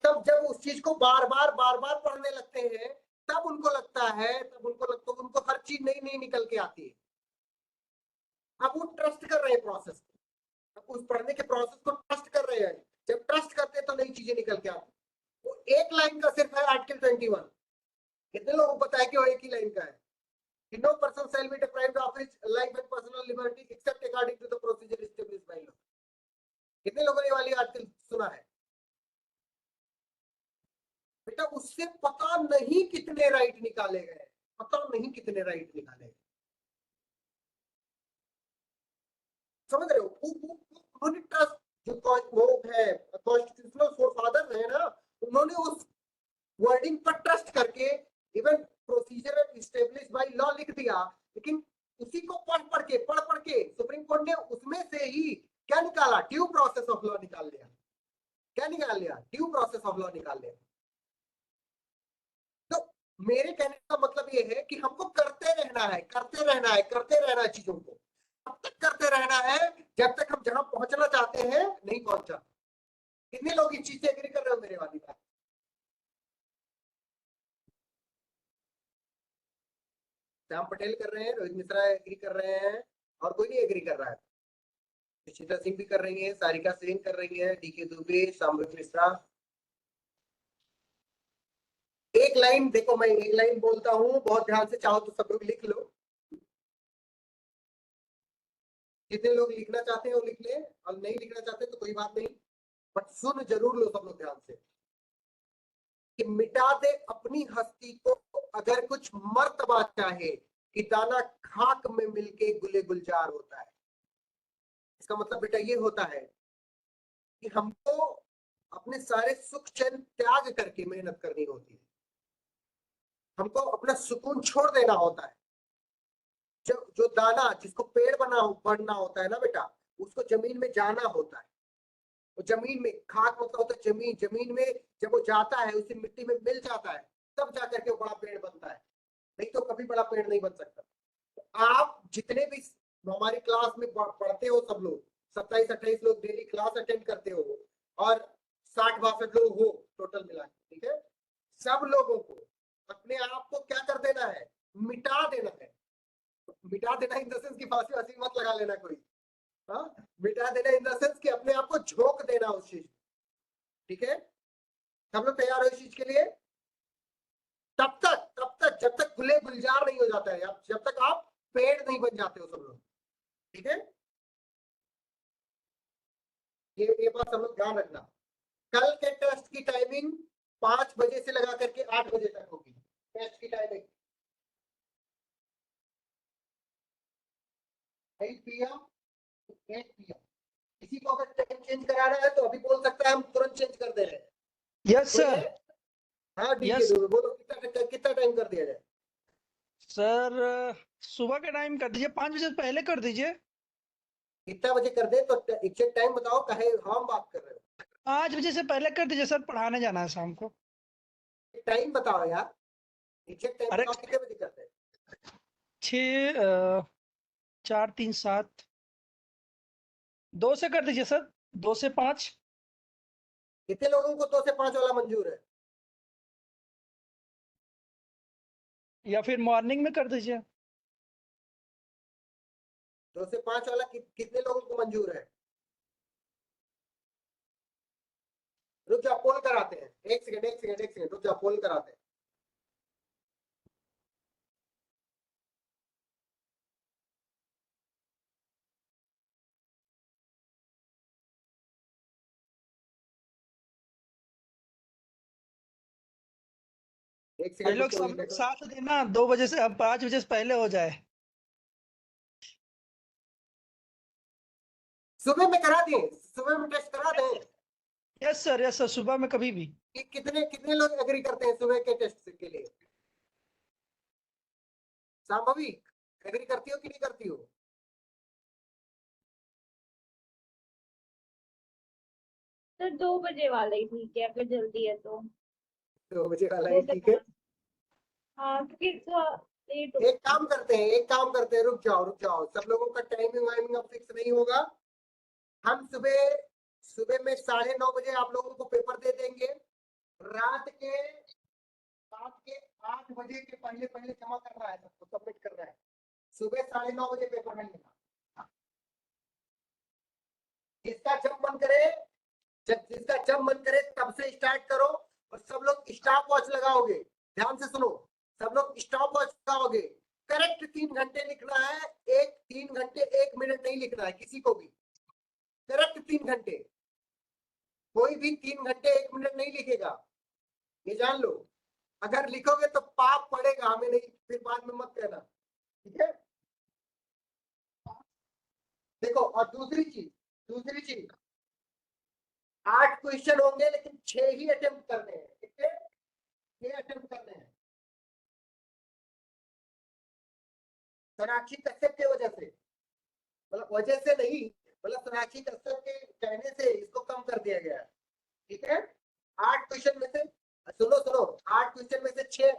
तब जब उस चीज को बार बार पढ़ने लगते हैं, तब उनको लगता है उनको हर चीज नई निकल के आती है। अब वो ट्रस्ट कर रहे हैं प्रोसेस को, अब उस पढ़ने के प्रोसेस को ट्रस्ट कर रहे हैं। जब ट्रस्ट करते हैं तो नई चीजें निकल के आती है। वो एक लाइन का सिर्फ है आर्टिकल 21। कितने लोगों को पता है कि वो एक ही लाइन का है कि no person shall be deprived of his life and personal liberty except according to the procedure established by law। कितने लोगों ने वाली आर्टिकल सुना है? बेटा उससे पता नहीं कितने राइट निकाले गए, पता नहीं कितने राइट निकाले गए। समझ रहे हो? उन्होंने ट्रस्ट, जो वो है कॉन्स्टिट्यूशनल फोरफादर है ना, उन्होंने उस वर्डिंग पर ट्रस्ट करके even procedure establish by law लिख दिया। लेकिन उसी को पढ़ के सुप्रीम कोर्ट ने उसमें से ही क्या निकाला? ड्यू प्रोसेस ऑफ लॉ निकाल लिया। क्या निकाल लिया? ड्यू प्रोसेस ऑफ लॉ निकाल लिया। तो मेरे कहने का मतलब ये है कि हमको करते रहना है चीजों को, अब तक करते रहना है जब तक हम जहां पहुंचना चाहते हैं नहीं पहुंचा। कितने लोग इस चीज से एग्री कर रहे हो मेरे वाली बात? श्याम पटेल कर रहे हैं, रोहित मिश्रा एग्री कर रहे हैं, और कोई नहीं एग्री कर रहा है। सुचिता सिंह भी कर रही है, सारिका सेन कर रही है, DK दुबे, साम्राज्य मिश्रा। एक लाइन देखो, मैं एक लाइन बोलता हूं, बहुत ध्यान से, चाहो तो सब लोग लिख लो। जितने लोग लिखना चाहते हैं वो लिख ले, और नहीं लिखना चाहते तो कोई बात नहीं, बट सुन जरूर लो सब लोग ध्यान से। कि मिटा दे अपनी हस्ती को अगर कुछ मर्तबा चाहे, कि दाना खाक में मिलके गुले गुलजार होता है। इसका मतलब बेटा ये होता है कि हमको अपने सारे सुख चैन त्याग करके मेहनत करनी होती है, हमको अपना सुकून छोड़ देना होता है। जो दाना जिसको पेड़ बढ़ना होता है ना बेटा, उसको जमीन में जाना होता है। वो जमीन में, खाक मतलब होता है जमीन, जमीन में जब वो जाता है, उसी मिट्टी में मिल जाता है, तब जाकर के वो बड़ा पेड़ बनता है, नहीं तो कभी बड़ा पेड़ नहीं बन सकता। तो आप जितने भी हमारी क्लास में पढ़ते हो, सब लोग 27-28 लोग डेली क्लास अटेंड करते हो, और 60-62 लोग हो टोटल मिला के, ठीक है? सब लोगों को अपने आप को क्या कर देना है? मिटा देना है। मिटा देना इन द सेंस की फांसी वासी मत लगा लेना कोई, हाँ? मिटा देना इन द सेंस कि अपने आप को झोंक देना उस चीज, ठीक है? सब लोग तैयार हो इस चीज के लिए? तब तक जब तक खुले गुलजार नहीं हो जाता है, जब तक आप पेड़ नहीं बन जाते हो सब लोग, ठीक है? ये बात सब लोग ध्यान रखना। कल के टेस्ट की टाइमिंग 5 बजे से लगा करके 8 बजे तक होगी, टेस्ट की टाइमिंग 8 PM to 8 PM। किसी को अगर टाइम चेंज कराना है तो अभी बोल सकता है, हम तुरंत चेंज कर दे रहे हैं। Yes sir. हाँ ठीक है, बोलो कितना टाइम कर दिया जाए? सर सुबह का टाइम कर दीजिए, 5 बजे से पहले कर दीजिए। कितना बजे कर दे? तो एग्जैक्ट टाइम बताओ, कहे हम बात कर रहे हो। 5 बजे से पहले कर दीजिए सर, पढ़ाने जाना है शाम को। टाइम बताओ यार, एग्जैक्ट टाइम बताओ, कितने बजे करते हैं? 6 4 3 7 2 से कर दीजिए सर, 2 से 5। कितने लोगों को 2 से 5 वाला मंजूर है? या फिर मॉर्निंग में कर दीजिए। 2 से 5 वाला कितने लोगों को मंजूर है? रुक जाओ, पोल कराते हैं। एक सेकंड रुक जाओ, पोल कराते हैं। एक भाई सेकंड लोग रुको, सब ये लोग देखो। साथ देना, 2 बजे से, अब 5 बजे से पहले हो जाए। सुबह में करा दें, सुबह में टेस्ट करा दें। यस सर, सुबह में कभी भी। कितने कितने लोग एग्री करते हैं सुबह के टेस्ट के लिए? सांभवी एग्री करती हो कि नहीं करती हो? सर 2 बजे वाला ही ठीक है, अगर जल्दी है तो 2 बजे वाला ही 2 से ठीक है। 5। हाँ, क्योंकि लेट हो। एक काम करते हैं, रुक जाओ, सब लोगों का टाइमिंग वाइमिंग अब फिक्स नहीं होगा। हम सुबह में 9:30 बजे आप लोगों को पेपर दे देंगे। रात के 8 बजे के पहले जमा करना है, सबको सबमिट करना है। सुबह 9:30 बजे पेपर मिलेगा। जिसका जब मन करे तब से स्टार्ट करो। और सब लोग स्टॉप वॉच लगाओगे, ध्यान से सुनो, सब लोग स्टॉप वॉच लगाओगे। करेक्ट 3 घंटे लिखना है, 3 घंटे 1 मिनट नहीं लिखना है किसी को भी। करेक्ट 3 घंटे, कोई भी 3 घंटे 1 मिनट नहीं लिखेगा, ये जान लो। अगर लिखोगे तो पाप पड़ेगा, हमें नहीं, फिर बाद में मत कहना, ठीक है? देखो, और दूसरी चीज 8 क्वेश्चन होंगे, लेकिन 6 ही अटेम्प्ट करने हैं। कितने? 6 अटेम्प्ट करने हैं। सोनाक्षी कश्यप की वजह से, मतलब वजह से नहीं, मतलब सोनाक्षी कश्यप के कहने से इसको कम कर दिया गया है, ठीक है? 8 क्वेश्चन में से, सुनो 8 क्वेश्चन में से 6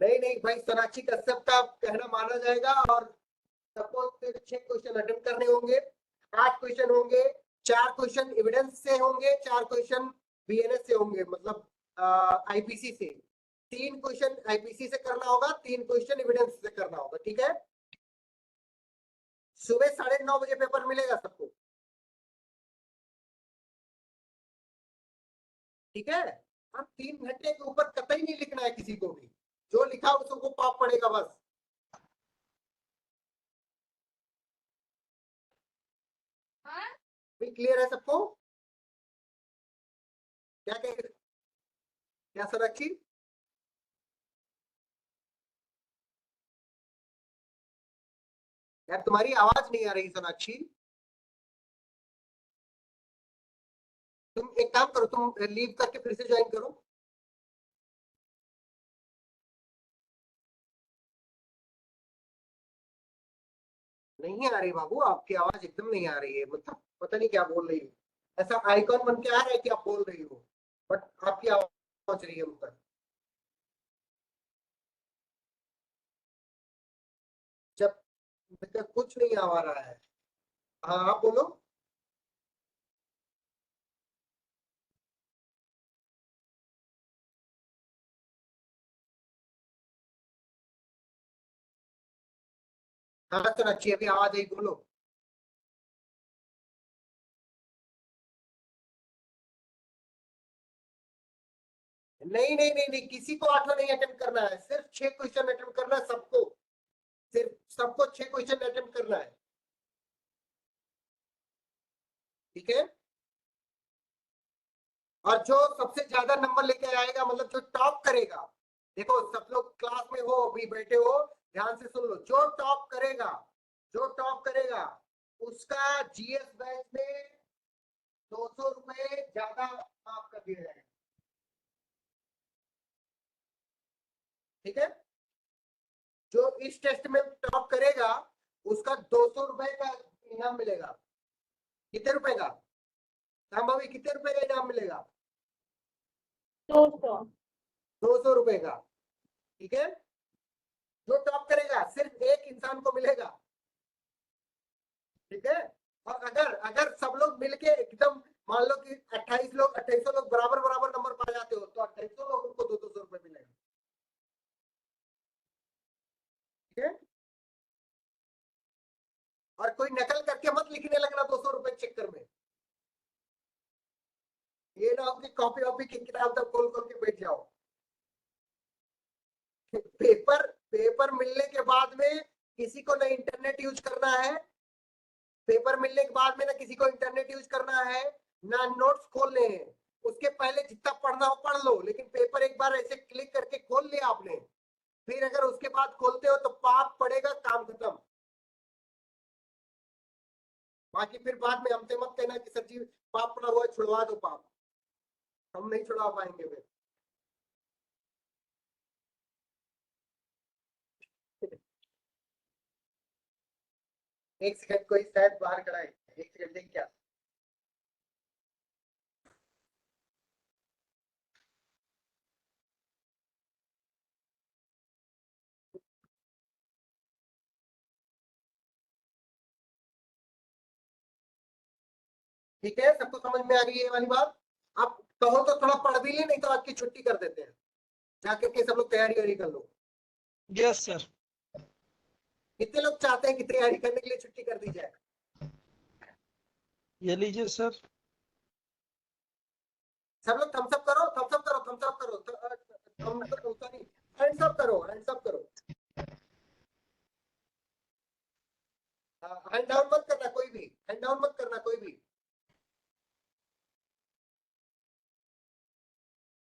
नहीं भाई, सोनाक्षी कश्यप का कहना माना जाएगा। और सबको 6 क्वेश्चन अटेम्प्ट करने होंगे। 8 क्वेश्चन होंगे, 4 क्वेश्चन एविडेंस से होंगे, 4 क्वेश्चन बीएनएस से होंगे, मतलब आईपीसी से। 3 क्वेश्चन आईपीसी से करना होगा, 3 क्वेश्चन एविडेंस से करना होगा, ठीक है? सुबह 9:30 बजे पेपर मिलेगा सबको, ठीक है? अब 3 घंटे के ऊपर कतई नहीं लिखना है किसी को भी, जो लिखा उसको पाप पड़ेगा बस। क्लियर है सबको? क्या कह रहे, क्या सोनाक्षी? यार तुम्हारी आवाज नहीं आ रही सोनाक्षी। तुम एक काम करो, तुम लीव करके फिर से ज्वाइन करो। नहीं आ रही बाबू, आपकी आवाज एकदम नहीं आ रही है, मतलब पता नहीं क्या बोल रही है। ऐसा आइकॉन बन के आ रहा है कि आप बोल रही हो, बट आपकी आवाज पहुंच रही है उन तक। जब तक कुछ नहीं आ रहा है। हाँ आप बोलो। हाँ सोनाक्षी, अभी आवाज आई, बोलो। नहीं, किसी को 8 नहीं अटेम्प्ट करना है, सिर्फ 6 क्वेश्चन अटेम्प्ट करना है सबको। सिर्फ सबको 6 क्वेश्चन अटेम्प्ट करना है, ठीक है? और जो सबसे ज्यादा नंबर लेके आएगा, मतलब जो टॉप करेगा, देखो सब लोग क्लास में हो, अभी बैठे हो, ध्यान से सुन लो। जो टॉप करेगा उसका जीएस बैच में 200 रुपए ज्यादा माफ कर दिया जाएगा, ठीक है? जो इस टेस्ट में टॉप करेगा उसका 200 रुपए का इनाम मिलेगा। कितने रुपए का? भाभी कितने रुपए का इनाम मिलेगा? 200 रुपए का, ठीक है? जो टॉप करेगा सिर्फ एक इंसान को मिलेगा, ठीक है? और अगर सब लोग मिलके एकदम, मान लो कि 2800 लोग बराबर नंबर पा जाते हो, तो 2800 लोगों को 200 रुपए मिलेगा, ठीक है? कॉपी वॉपी की किताब तब खोल खोल के बैठ जाओ। पेपर मिलने के बाद में किसी को ना इंटरनेट यूज करना है, पेपर मिलने के बाद में ना किसी को इंटरनेट यूज करना है, ना नोट्स खोलने हैं। उसके पहले जितना पढ़ना हो पढ़ लो, लेकिन पेपर एक बार ऐसे क्लिक करके खोल लिया आपने, फिर अगर उसके बाद खोलते हो तो पाप पड़ेगा, काम खत्म। बाकी फिर बाद में हमसे मत कहना कि सर जी पाप पड़ा हुआ है, छुड़वा दो पाप। हम नहीं छुड़वा पाएंगे फिर। एक सेकंड, कोई शायद बाहर खड़ा है, एक सेकंड देख क्या। ठीक है, सबको समझ में आ रही है ये वाली बात? आप कहो तो थोड़ा पढ़ भी ले, नहीं तो आज की छुट्टी कर देते हैं, जाकर के सब लोग तैयारी वारी कर लो। Yes sir. कितने लोग चाहते हैं कि तैयारी करने के लिए छुट्टी कर दी जाए? ये लीजिए सर। सब लोग थम्स अप करो, थम्स अप करो, थम्स अप करो, सॉरी हैंड्स अप करो, हैंड्स अप करो। हैंड डाउन मत करना कोई भी, हैंड डाउन मत करना कोई भी।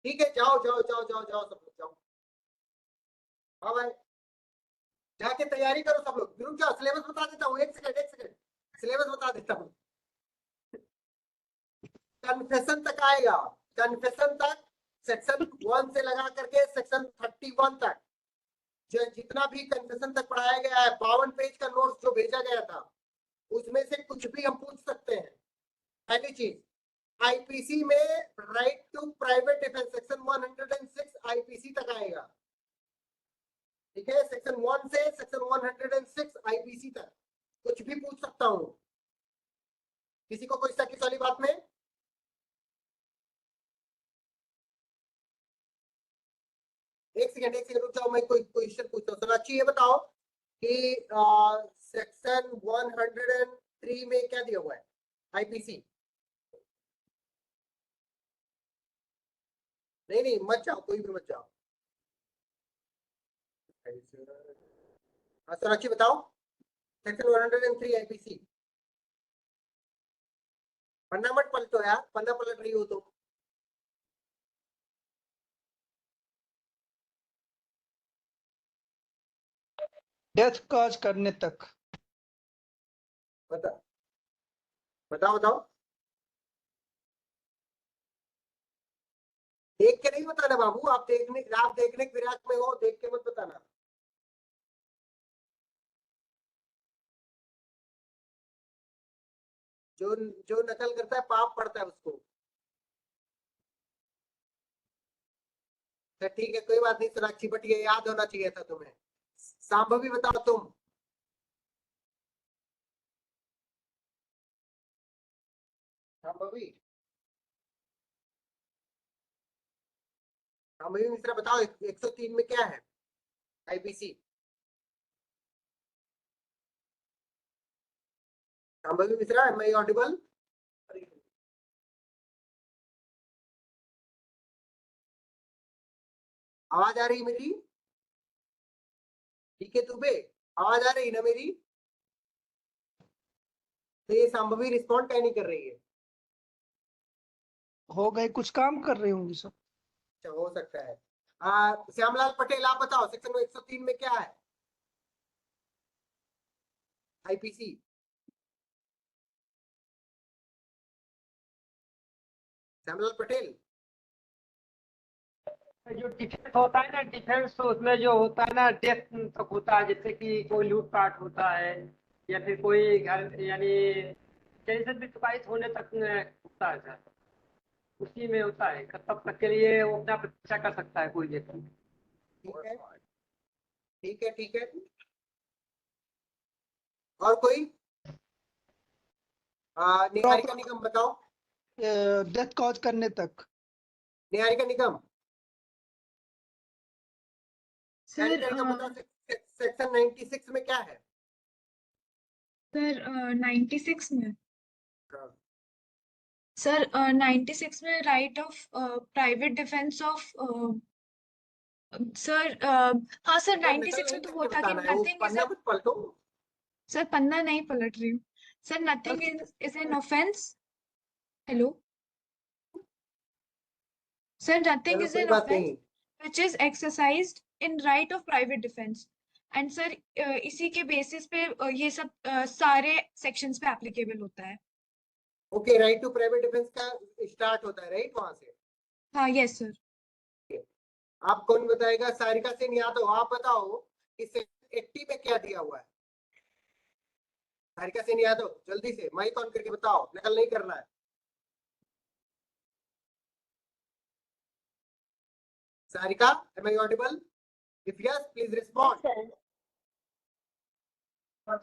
ठीक है, जाओ जाओ जाओ जाओ जाओ, सब लोग जाओ। हाँ भाई, जाके तैयारी करो सब लोग। रुक जाओ, सिलेबस बता देता हूँ, एक सेकंड सिलेबस बता देता हूँ। कन्फेशन तक आएगा, कन्फेशन तक सेक्शन 1 से लगा करके सेक्शन 31 तक जो जितना भी कन्फेशन तक पढ़ाया गया है, 52 पेज का नोट्स जो भेजा गया था, उसमें से कुछ भी हम पूछ सकते हैं। पहली चीज, आईपीसी में right to private defence section 106 IPC तक आएगा। ठीक है, सेक्शन 1 से सेक्शन 106 आईपीसी तक कुछ भी पूछ सकता हूं। किसी को कोई शक इस वाली बात में? एक सेकंड रुक जाओ, मैं कोई क्वेश्चन पूछता हूँ। सोनाक्षी ये बताओ कि सेक्शन 103 में क्या दिया हुआ है आईपीसी? नहीं मत जाओ, कोई भी मत जाओ। सोनाक्षी बताओ सेक्शन 103 आईपीसी। पन्ना मत पलटो यार, पन्ना पलट रही हो तो। डेथ कॉज करने तक। बताओ बताओ। देख के नहीं बताना बाबू, आप देखने के विराग में हो, देख के मत बताना। जो नकल करता है पाप पड़ता है उसको। तो ठीक है, कोई बात नहीं सोनाक्षी, बट ये याद होना चाहिए था तुम्हें। सांभवी बताओ तुम। सांभवी मिश्रा बताओ 103 में क्या है IPC? Sambhavi Mishra, am I audible? आवाज आ रही मेरी? ठीक है दुबे, आवाज आ रही ना मेरी? तो ये सांभवी रिस्पॉन्ड क्या नहीं कर रही है? हो गए, कुछ काम कर रही होंगी सर। अच्छा, हो सकता है। श्यामलाल पटेल आप बताओ सेक्शन 103 में क्या है आईपीसी? श्यामलाल पटेल। जो डिफेंस होता है ना, डिफेंस तो उसमें जो होता है ना डेथ तक होता है, जैसे कि कोई लूटपाट होता है या फिर कोई घर यानी टेंशन भी चुकाइत होने तक होता है सर, उसी में होता है। तब तक के लिए वो अपना रक्षा कर सकता है कोई व्यक्ति। ठीक है। और कोई? निहारिका निगम बताओ। डेथ कॉज करने तक। निहारिका निगम। सर सेक्शन 96 में क्या है? सर 96 में सर 96 में right of private defence of sir हाँ सर 96 में तो वो था कि नथिंग इज पन्ना मत पलटो। सर पन्ना नहीं पलट रही हूँ sir. Nothing is an offence. Hello sir, nothing चलो इज कोई एन बात ऑफेंस नहीं। which is exercised in right of private defense and sir इसी के बेसिस पे ये सब सारे सेक्शंस पे एप्लीकेबल होता है। Okay, right to private defence का स्टार्ट होता है राइट वहां से। हाँ यस सर। आप कौन बताएगा? सारिका सिंह यादव, आप बताओ कि 80 में क्या दिया हुआ है? सारिका सिंह यादव जल्दी से माइक ऑन करके बताओ, नकल नहीं करना है। Sarika, am I audible? If yes, please respond. और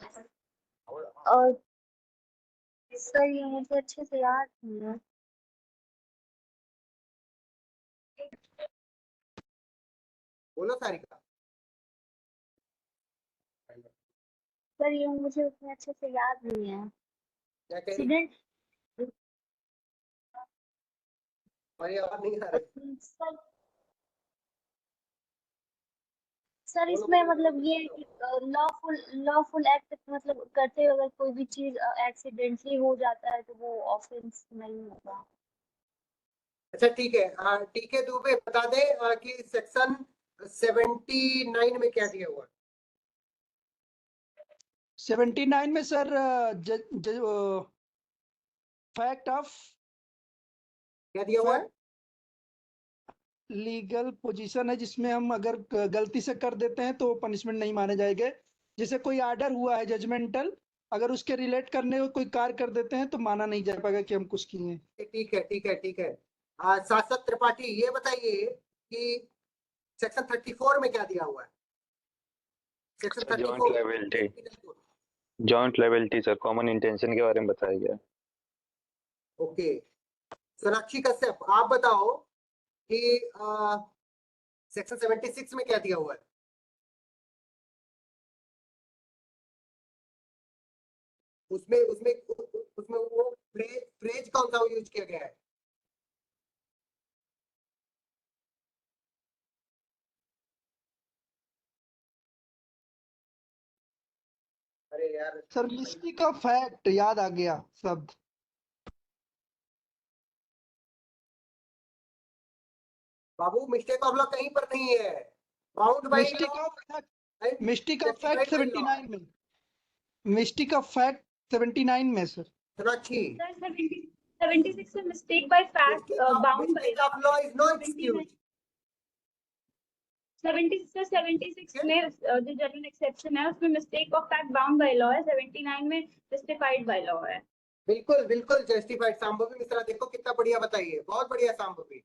सर ये मुझे अच्छे से याद नहीं है। बोलो सारिका। सर ये मुझे उतने अच्छे से याद नहीं है। क्या कह रही? एक्सीडेंट हमारी आवाज नहीं आ रही। सर बोलो, इसमें बोलो, मतलब बोलो, ये लॉफुल एक्ट मतलब करते हुए अगर कोई भी चीज एक्सीडेंटली हो जाता है तो वो ऑफेंस नहीं होगा। अच्छा ठीक है, ठीक है दुबे बता दे कि सेक्शन 79 में क्या दिया हुआ है? 79 में सर फैक्ट ऑफ क्या दिया हुआ है? लीगल पोजीशन है जिसमें हम अगर गलती से कर देते हैं तो पनिशमेंट नहीं माने जाएंगे। जैसे कोई आर्डर हुआ है जजमेंटल, अगर उसके रिलेट करने को कोई कार्य कर देते हैं तो माना नहीं जा पाएगा कि हम कुछ किए हैं। ठीक है ठीक है ठीक है। शाश्वत त्रिपाठी ये बताइए कि सेक्शन 34 में क्या दिया हुआ है? Section 34 joint liability sir, common intention के बारे में बताया गया। ओके, सोनाक्षी कश्यप आप बताओ कि सेक्शन 76 में क्या दिया हुआ है? उसमें उसमें उसमें वो फ्रेज कौन सा यूज किया गया है? अरे यार सर मिस्टेक ऑफ फैक्ट याद आ गया शब्द। बाबू मिस्टेक ऑफ लॉ कहीं पर नहीं है। Bound by mistake of fact 79 में, मिस्टेक ऑफ फैक्ट 79 में सर। सोनाक्षी, सर 76 में mistake by fact bound by mistake of law is no excuse. 76 में जो जनरल एक्सेप्शन है उसमें mistake of fact bound by law है, 79 में जस्टिफाइड बाय लॉ है। बिल्कुल बिल्कुल जस्टिफाइड। सांभवी मिश्रा देखो कितना बढ़िया बताइए, बहुत बढ़िया सांभवी।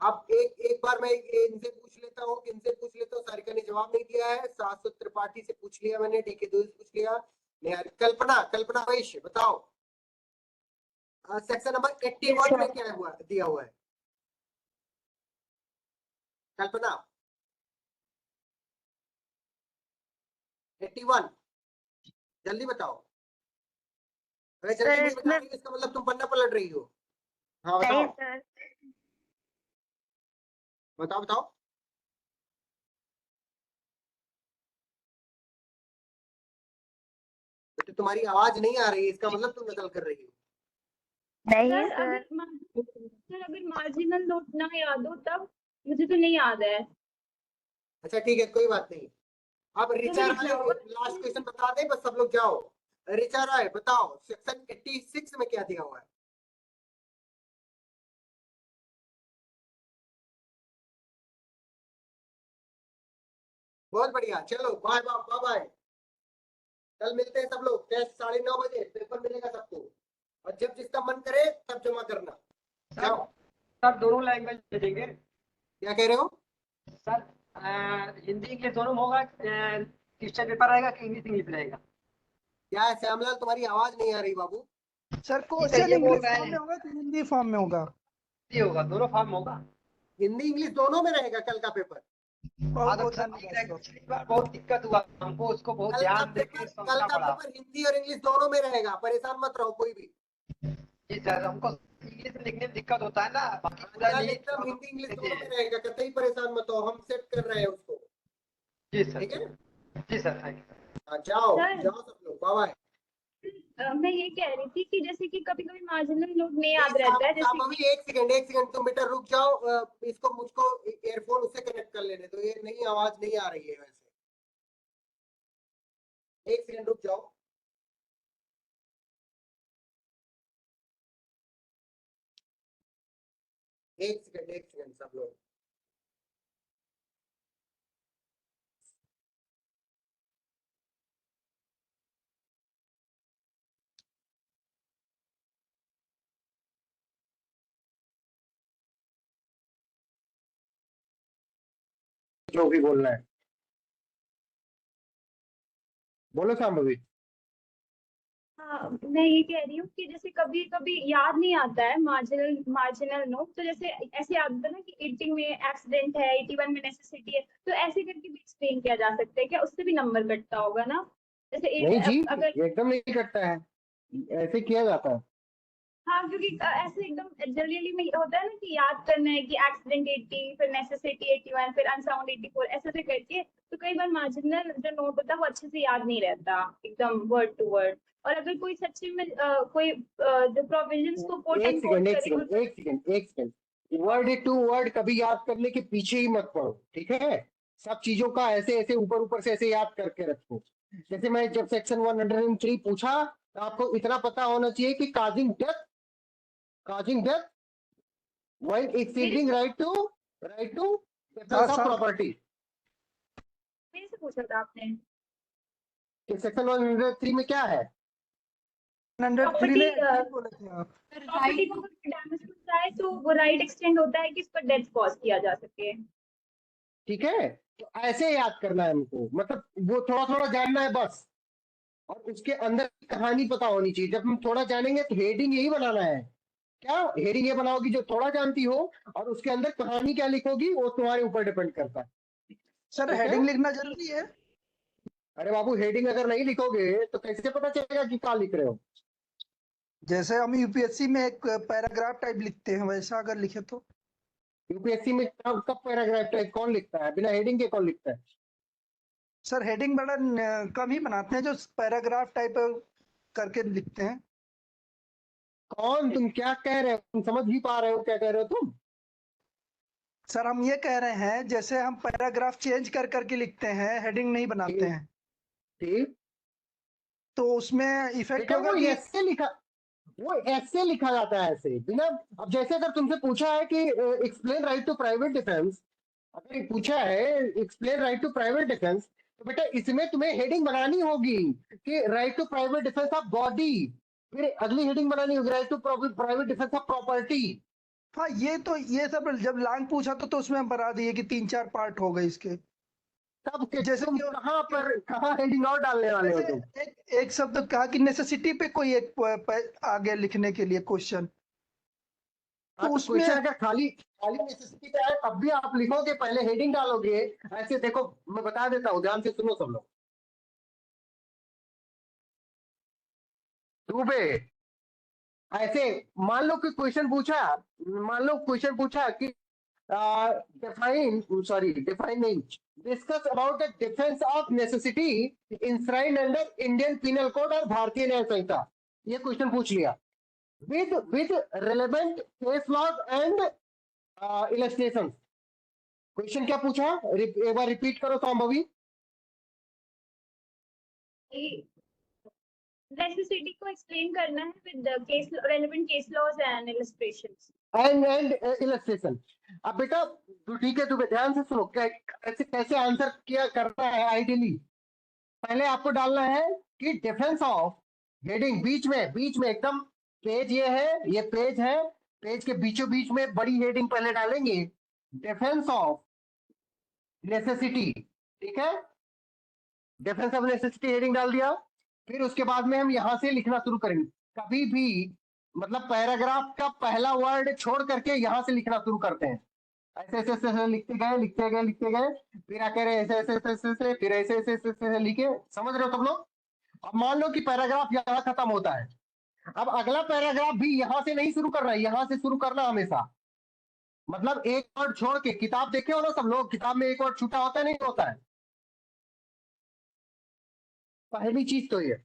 अब एक बार मैं इनसे पूछ लेता हूँ, इनसे पूछ लेता हूँ। सारिका ने जवाब नहीं दिया है। शाश्वत त्रिपाठी से पूछ लिया मैंने, डीके दूर पूछ लिया। कल्पना वैश्य बताओ सेक्शन नंबर 81 में क्या हुआ दिया हुआ है? कल्पना 81 जल्दी बताओ। अगर जल्दी नहीं बता रही हो इसका मतलब तुम पन्ना पलट रही हो। हाँ बताओ। नहीं सर, बताओ बताओ। तो तुम्हारी आवाज नहीं आ रही है इसका मतलब तुम नकल कर रही हो। नहीं सर अगर मार्जिनल नोट ना याद हो तब, मुझे तो नहीं याद है। अच्छा ठीक है कोई बात नहीं। अब रिचा राय लास्ट क्वेश्चन बता दे बस, सब लोग जाओ। रिचा राय बताओ सेक्शन 86 में क्या दिया हुआ है? बहुत बढ़िया, चलो बाय बाय बाय। कल मिलते हैं सब लोग। टेस्ट 9:30 बजे पेपर मिलेगा सबको, और जब जिसका मन करे तब जमा करना। जाओ सर दोनों लैंग्वेज दे देंगे। क्या कह रहे हो? सर हिंदी इंग्लिश दोनों में होगा। क्वेश्चन पेपर रहेगा कि इंग्लिश रहेगा? क्या है श्यामलाल, तुम्हारी आवाज नहीं आ रही बाबू। सर क्वेश्चन इंग्लिश फॉर्म में होगा कि हिंदी फॉर्म में होगा? ये होगा, दोनों फॉर्म में होगा। हिंदी इंग्लिश दोनों में रहेगा कल का पेपर। बहुत दिक्कत हुआ हमको, उसको बहुत ध्यान देके कल का पेपर हिंदी और इंग्लिश दोनों में रहेगा, परेशान मत रहो कोई भी। जी सर, हमको इंग्लिश में लिखने में दिक्कत होता है ना, बाकी पूरा चल नहीं एकदम हिंदी इंग्लिश दोनों में रहेगा, कतई परेशान मत हो, हम सेट कर रहे हैं उसको। जी सर, ठीक है, जी सर, थैंक यू। हाँ, जाओ सर। जाओ सब लोग, बाय बाय। मैं ये कह रही थी कि जैसे कि कभी कभी मार्जिनल नोट नहीं याद रहता है, जैसे अभी एक सेकंड तुम बेटा रुक जाओ, इसको मुझको एयरफोन उससे कनेक्ट कर लेने तो, ये नहीं आवाज नहीं आ रही है वैसे, एक सेकंड रुक जाओ। एक सेकंड सब लोग। जो भी बोलना है बोलो शांभवी। हाँ, मैं ये कह रही हूँ कि जैसे कभी कभी याद नहीं आता है मार्जिनल नोट, तो जैसे ऐसे याद होता है ना कि 80 में एक्सीडेंट है, 81 में नेसेसिटी है, तो ऐसे करके भी एक्सप्लेन किया जा सकता है क्या? उससे भी नंबर कटता होगा ना? जैसे नहीं जी, अगर एकदम नहीं कटता है, ऐसे किया जाता है। हाँ, क्योंकि ऐसे एकदम जनरली में होता है ना कि याद करना है कि एक्सीडेंट 80, फिर नेसेसिटी 81, फिर अनसाउंड 84, ऐसे से करके, तो कई बार मार्जिनल जो नोट होता है वो अच्छे से याद नहीं रहता एकदम वर्ड टू वर्ड। और अगर कोई सच्ची में कोई जो प्रोविजंस को कोट एक एनकोड करे, सेकंड, वर्ड टू वर्ड कभी याद करने के पीछे ही मत पड़ो, ठीक है? सब चीजों का ऐसे ऐसे ऊपर ऊपर से ऐसे याद करके रखो। जैसे मैं जब सेक्शन 103 पूछा तो आपको इतना पता होना चाहिए कि causing death while exceeding right to defence of property. मेरे से पूछा था आपने सेक्शन 103 में क्या है? 103 ने ठीक बोले थे आप। प्रॉपर्टी को अगर डैमेज पहुंचा है तो वो राइट एक्सटेंड होता है कि इस पर डेथ कॉज किया जा सके। ठीक है, तो ऐसे याद करना है हमको, मतलब वो थोड़ा थोड़ा जानना है बस, और उसके अंदर की कहानी पता होनी चाहिए। जब हम थोड़ा जानेंगे तो हेडिंग यही बनाना है। क्या हेडिंग ये बनाओगी जो थोड़ा जानती हो, और उसके अंदर कहानी क्या लिखोगी वो तुम्हारे ऊपर डिपेंड करता है। सर ठीक है? हेडिंग लिखना जरूरी है? अरे बाबू, हेडिंग अगर नहीं लिखोगे तो कैसे पता चलेगा कि क्या लिख रहे हो? जैसे हम यूपीएससी में एक पैराग्राफ टाइप लिखते हैं, वैसा अगर लिखे तो? यूपीएससी में कब पैराग्राफ टाइप कौन लिखता है? बिना हेडिंग के कौन लिखता है? सर हेडिंग बड़ा कम ही बनाते हैं, जो पैराग्राफ टाइप करके लिखते हैं। कौन? तुम क्या कह रहे हो? तुम समझ भी पा रहे हो क्या कह रहे हो तुम? सर हम ये कह रहे हैं जैसे हम पैराग्राफ चेंज कर करके लिखते हैं, हेडिंग नहीं बनाते हैं, ठीक, तो उसमें इफेक्ट बेटा होगा वो कि ऐसे लिखा जाता है, ऐसे बिना। अब जैसे अगर तुमसे पूछा है कि explain right to private defence, अगर ये पूछा है explain right to private defence, तो बेटा इसमें तुम्हें हेडिंग बनानी होगी कि right to private defence of body, फिर अगली हेडिंग बनानी होगी right to private defence of property. हाँ, ये सब जब लॉन्ग पूछा तो उसमें हम बता दिए कि 3-4 पार्ट हो गए इसके। तब के जैसे तुम कि कहाँ हेडिंग और डालने वाले हो जैसे तुम? एक शब्द कहा कि नेसेसिटी पे कोई एक आगे लिखने के लिए क्वेश्चन, तो हाँ, तो उसमें क्वेश्चन अगर खाली खाली नेसेसिटी का है तब भी आप लिखोगे, पहले हेडिंग डालोगे। ऐसे देखो, मैं बता देता हूँ, ध्यान से सुनो सब लोग। दुबे, ऐसे मान लो कि क्वेश्चन पूछा कि डिफाइन नहीं, discuss about the defence of necessity enshrined under Indian Penal Code और भारतीय न्याय संहिता। ये क्वेश्चन पूछ लिया with relevant case laws and illustrations। Question क्या पूछा? एक बार रिपीट करो शांभवी। नेसेसिटी को एक्सप्लेन करना है with case relevant case laws and illustrations and illustration. अब बेटा ठीक है, तुम्हें ध्यान से सुनो, कैसे आंसर किया करना है। आइडियली पहले आपको डालना है कि डिफेंस ऑफ, हेडिंग बीच में एकदम, पेज ये है, ये पेज है, पेज के बीचों बीच में बड़ी हेडिंग पहले डालेंगे, डिफेंस ऑफ नेसेसिटी। ठीक है, डिफेंस ऑफ नेसेसिटी हेडिंग डाल दिया। फिर उसके बाद में हम यहां से लिखना शुरू करेंगे। कभी भी मतलब पैराग्राफ का पहला वर्ड छोड़ करके यहां से लिखना शुरू करते हैं। ऐसे ऐसे ऐसे लिखते गए, फिर आकर ऐसे ऐसे ऐसे फिर ऐसे ऐसे लिखे। समझ रहे हो सब लोग? अब मान लो कि पैराग्राफ यहाँ खत्म होता है, अब अगला पैराग्राफ भी यहां से नहीं शुरू करना है, यहां से शुरू करना हमेशा। मतलब एक वर्ड छोड़ के, किताब देखे हो ना सब लोग, किताब में एक वर्ड छूटा होता है नहीं होता है। पहली चीज तो ये,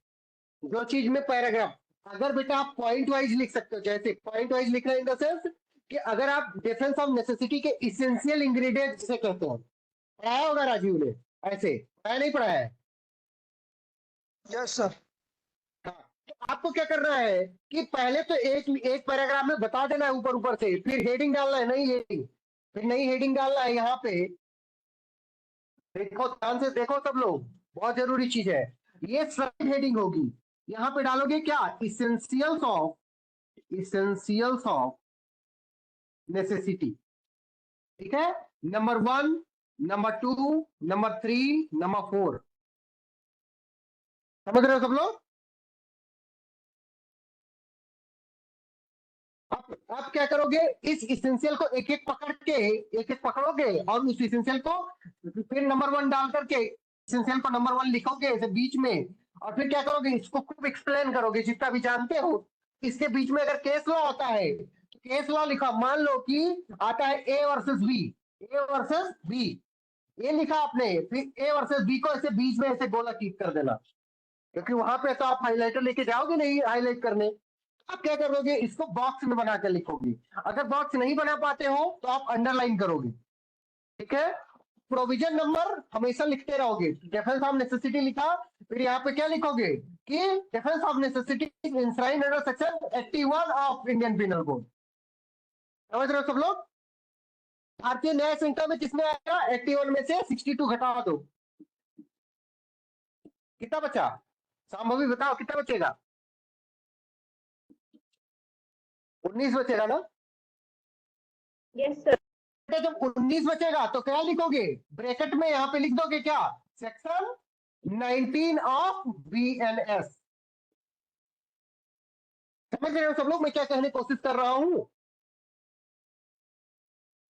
जो चीज में पैराग्राफ, अगर बेटा आप पॉइंट वाइज लिख सकते हो, जैसे पॉइंट वाइज लिखना इन द सेंस कि अगर आप डिफरेंस ऑफ नेसेसिटी के इसेंशियल इंग्रेडिएंट जिसे कहते हैं, पढ़ाया होगा राजीव ने, ऐसे पढ़ाया नहीं पढ़ाया है? Yes sir. हाँ, तो आपको क्या करना है कि पहले तो एक पैराग्राफ में बता देना है ऊपर ऊपर से, फिर हेडिंग डालना है, नई हेडिंग, फिर नई हेडिंग डालना है। यहाँ पे देखो, ध्यान से देखो सब लोग, बहुत जरूरी चीज है ये। सब हेडिंग होगी, यहाँ पे डालोगे क्या, इसेंशियल्स ऑफ नेसेसिटी, ठीक है। नंबर 1, नंबर 2, नंबर 3, नंबर 4, समझ रहे हो सब लोग? अब क्या करोगे, इस इसेंशियल को एक एक पकड़ के, एक एक पकड़ोगे और उस इसेंशियल को फिर नंबर 1 डाल करके इसेंशियल को नंबर 1 लिखोगे ऐसे बीच में, और फिर क्या करोगे, इसको खूब एक्सप्लेन करोगे जितना भी जानते हो। इसके बीच में अगर केस लॉ आता है तो केस लॉ लिखा, मान लो कि आता है A versus B, A versus B, ये लिखा आपने, फिर ए वर्सेस बी को ऐसे बीच में ऐसे गोला टिक कर देना, क्योंकि वहां पे तो आप हाइलाइटर लेके जाओगे नहीं हाईलाइट करने। आप क्या करोगे, इसको बॉक्स में बनाकर लिखोगे। अगर बॉक्स नहीं बना पाते हो तो आप अंडरलाइन करोगे, ठीक है। प्रोविजन नंबर हमेशा लिखते रहोगे। डिफरेंस ऑफ नेसेसिटी लिखा, फिर यहाँ पे क्या लिखोगे कि difference of necessity is enshrined under section 81 of Indian Penal Code. समझ रहे हो सब लोग? भारतीय न्याय संहिता में किसमें आएगा, 81 में से 62 घटा दो, कितना बचा? सांभवी बताओ कितना बचेगा? 19 बचेगा ना? Yes sir. जब 19 बचेगा तो क्या लिखोगे, ब्रैकेट में यहाँ पे लिख दोगे क्या, सेक्शन 19 ऑफ BNS। समझ रहे हो सब लोग मैं क्या कहने की कोशिश कर रहा हूं?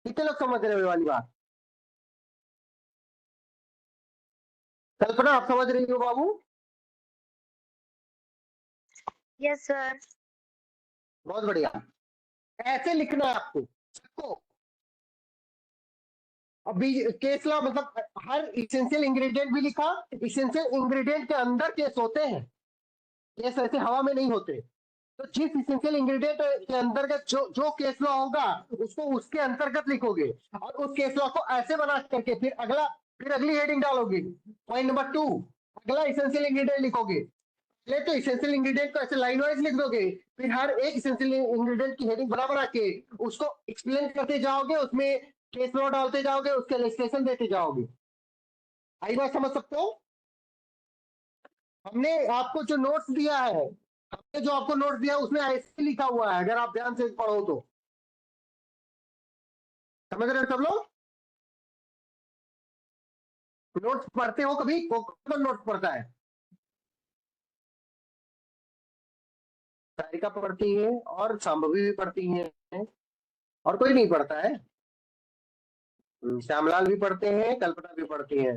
कितने लोग समझ रहे हो ये वाली बात? कल्पना आप समझ रही हो बाबू? Yes sir. बहुत बढ़िया, ऐसे लिखना है आपको सबको। अब केस लॉ मतलब हर इसेंशियल इंग्रेडिएंट भी लिखा, इसेंशियल इंग्रेडिएंट के अंदर केस होते हैं, केस ऐसे हवा में नहीं होते। तो जिस इसेंशियल इंग्रेडिएंट के अंतर्गत जो केस लॉ होगा उसको उसके अंतर्गत लिखोगे, और उस केस लॉ को ऐसे बना करके फिर अगली हेडिंग डालोगे। पॉइंट नंबर 2, अगला इसेंशियल इंग्रेडिएंट लिखोगे। पहले तो इसेंशियल इंग्रेडिएंट को ऐसे लाइन वाइज लिख दोगे, फिर हर एक इसेंशियल इंग्रेडिएंट की हेडिंग बना के उसको एक्सप्लेन करते जाओगे, उसमें केस लॉ डालते जाओगे, उसके इलस्ट्रेशन देते जाओगे। आई बात समझ सकते हो? हमने आपको जो नोट्स दिया है, हमने जो आपको नोट्स दिया उसमें ऐसे लिखा हुआ है, अगर आप ध्यान से पढ़ो तो। समझ रहे हो सब लोग? नोट्स पढ़ते हो कभी? कौन नोट्स पढ़ता है? सारिका पढ़ती है और सांभवी भी पढ़ती है, और कोई नहीं पढ़ता है? श्यामलाल भी पढ़ते हैं, कल्पना भी पढ़ती है।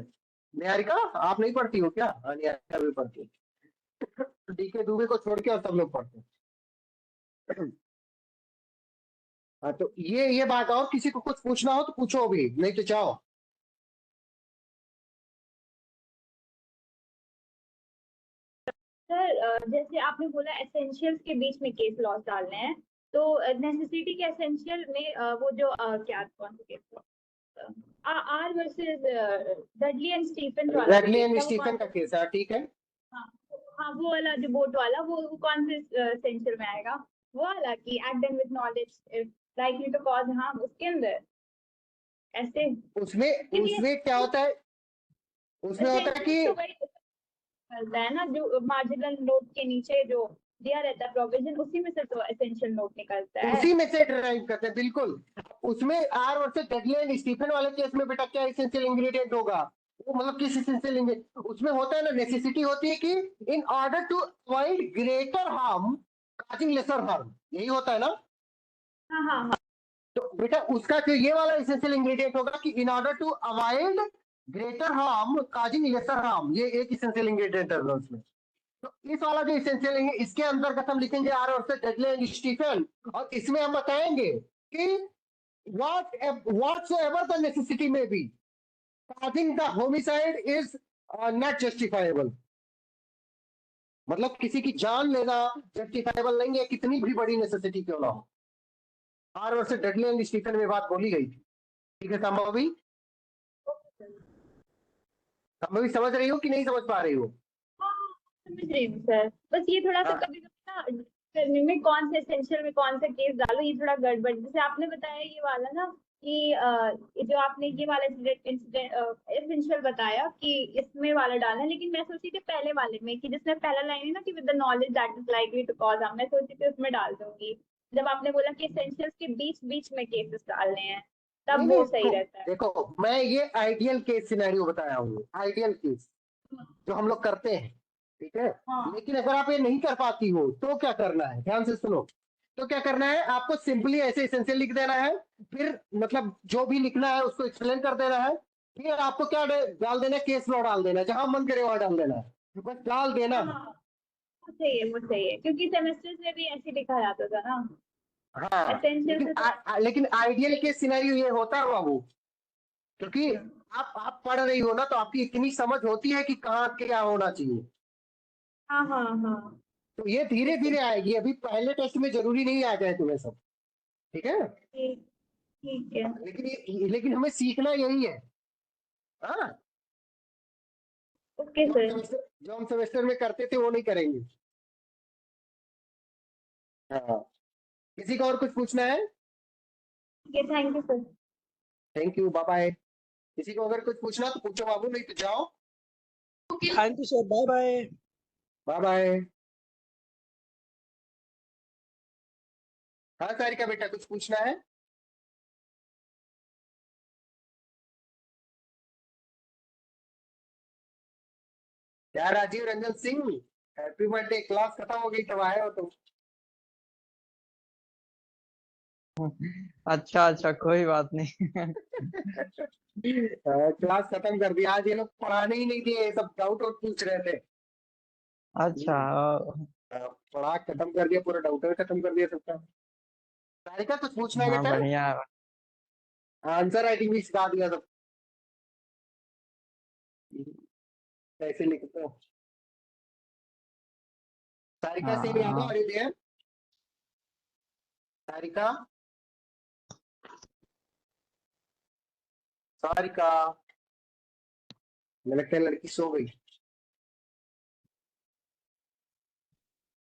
निहारिका आप नहीं पढ़ती हो क्या? हाँ, निहारिका भी पढ़ती है। डीके दुबे को छोड़ के और सब लोग पढ़ते हैं। हाँ, तो ये बात, और किसी को कुछ पूछना हो तो पूछो भी, नहीं तो जाओ। सर जैसे आपने बोला एसेंशियल्स के बीच में केस लॉस डालने हैं, तो नेसेसिटी के एसेंशियल में वो जो क्या कौन सा case, R versus Dudley and Stephen वाला, डडली एंड स्टीफन का केस है, ठीक है। हाँ वो वाला जो बोट वाला, वो कौन से एसेंशियल में आएगा? वो वाला कि act then with knowledge if likely to cause harm, उसके अंदर ऐसे उसमें क्या होता है, उसमें होता है कि करता है ना, जो मार्जिनल नोट के नीचे जो दिया रहता है प्रोविजन, उसी में से तो एसेंशियल नोट निकलता है, उसी में से ड्राइव करते हैं, बिल्कुल। उसमें R versus Dudley and Stephen वाले केस में बेटा क्या एसेंशियल इंग्रेडिएंट होगा, वो मतलब किस एसेंशियल इंग्रेडिएंट उसमें होता है ना, नेसेसिटी होती है कि in order to avoid greater harm causing lesser harm, यही होता है ना? हाँ। तो बेटा उसका जो ये वाला एसेंशियल इंग्रेडिएंट होगा कि in order to avoid greater harm causing lesser harm, ये एक एसेंशियल इंग्रेडिएंट है उसमें। तो इस वाला जो इसेंशियल लेंगे इसके अंतर्गत हम लिखेंगे आर और से डेडली एंड स्टीफन, और इसमें हम बताएंगे कि whatsoever the necessity may be, causing the homicide is not justifiable. मतलब किसी की जान लेना जस्टिफाइबल नहीं है, कितनी भी बड़ी नेसेसिटी क्यों ना हो। आर और से डेडली एंड स्टीफन में बात बोली गई थी। ठीक है संभवी, संभवी समझ रही हो कि नहीं समझ पा रही हो? समझ रही हूँ सर, बस ये थोड़ा सा कभी कभी ना करने में कौन से एसेंशियल में कौन सा केस डालो ये थोड़ा गड़बड़। जैसे आपने बताया ये वाला ना कि जो आपने ये वाला एसेंशियल बताया कि इसमें वाला डालना है, लेकिन मैं सोची थी पहले वाले में कि जिसमें पहला लाइन है ना कि with the knowledge that is likely to cause harm, मैं सोची थी उसमें डाल दूंगी। जब आपने बोला कि एसेंशियल्स के बीच बीच में केसेस डालने हैं तब नहीं, वो नहीं, सही रहता है। देखो मैं ये आइडियल केस सिनेरियो बताया हूँ, आइडियल केस जो हम लोग करते हैं, ठीक है। हाँ। लेकिन अगर आप ये नहीं कर पाती हो तो क्या करना है, ध्यान से सुनो। तो क्या करना है, आपको सिंपली ऐसे एसेंशियल लिख देना है, फिर मतलब जो भी लिखना है उसको एक्सप्लेन कर देना है, फिर आपको क्या डाल देना है, केस लॉ डाल देना है, जहां मन करे वहां डाल देना है, बस डाल देना है। वो सही है, वो सही है, क्योंकि सेमेस्टर्स में भी ऐसे लिखा जाता था ना। हाँ, एसेंशियल लेकिन आइडियल केस सिनेरियो ये होता है बाबू, क्योंकि आप पढ़ रही हो ना, तो आपकी इतनी समझ होती है कि कहाँ क्या होना चाहिए। हाँ हाँ हाँ, तो ये धीरे धीरे आएगी, अभी पहले टेस्ट में जरूरी नहीं आ जाए तुम्हें सब, ठीक है। ठीक है। लेकिन हमें सीखना यही है। हाँ, ओके सर। जो हम सेमेस्टर में करते थे वो नहीं करेंगे। हाँ, किसी को और कुछ पूछना है? Thank you sir. Thank you, bye bye. किसी को अगर कुछ पूछना तो पूछो बाबू, नहीं तो जाओ। Thank you sir, bye bye. Bye bye. हाँ सारिका बेटा, कुछ पूछना है? क्या Rajiv Ranjan Singh, happy birthday, class खत्म हो गई तब आए हो तुम। अच्छा अच्छा, कोई बात नहीं। क्लास खत्म कर दिया, आज ये लोग पढ़ाने ही नहीं दिए, सब डाउट और पूछ रहे थे। अच्छा पढ़ा खत्म कर दिया, पूरा डाउट खत्म कर दिया सबका। सारिका कुछ पूछना है हाँ बेटा? बढ़िया। आंसर राइटिंग भी सिखा दिया सब, कैसे लिखते हो। सारिका से भी यादव, हाँ और ये सारिका, सारिका, मुझे लगता है लड़की सो गई।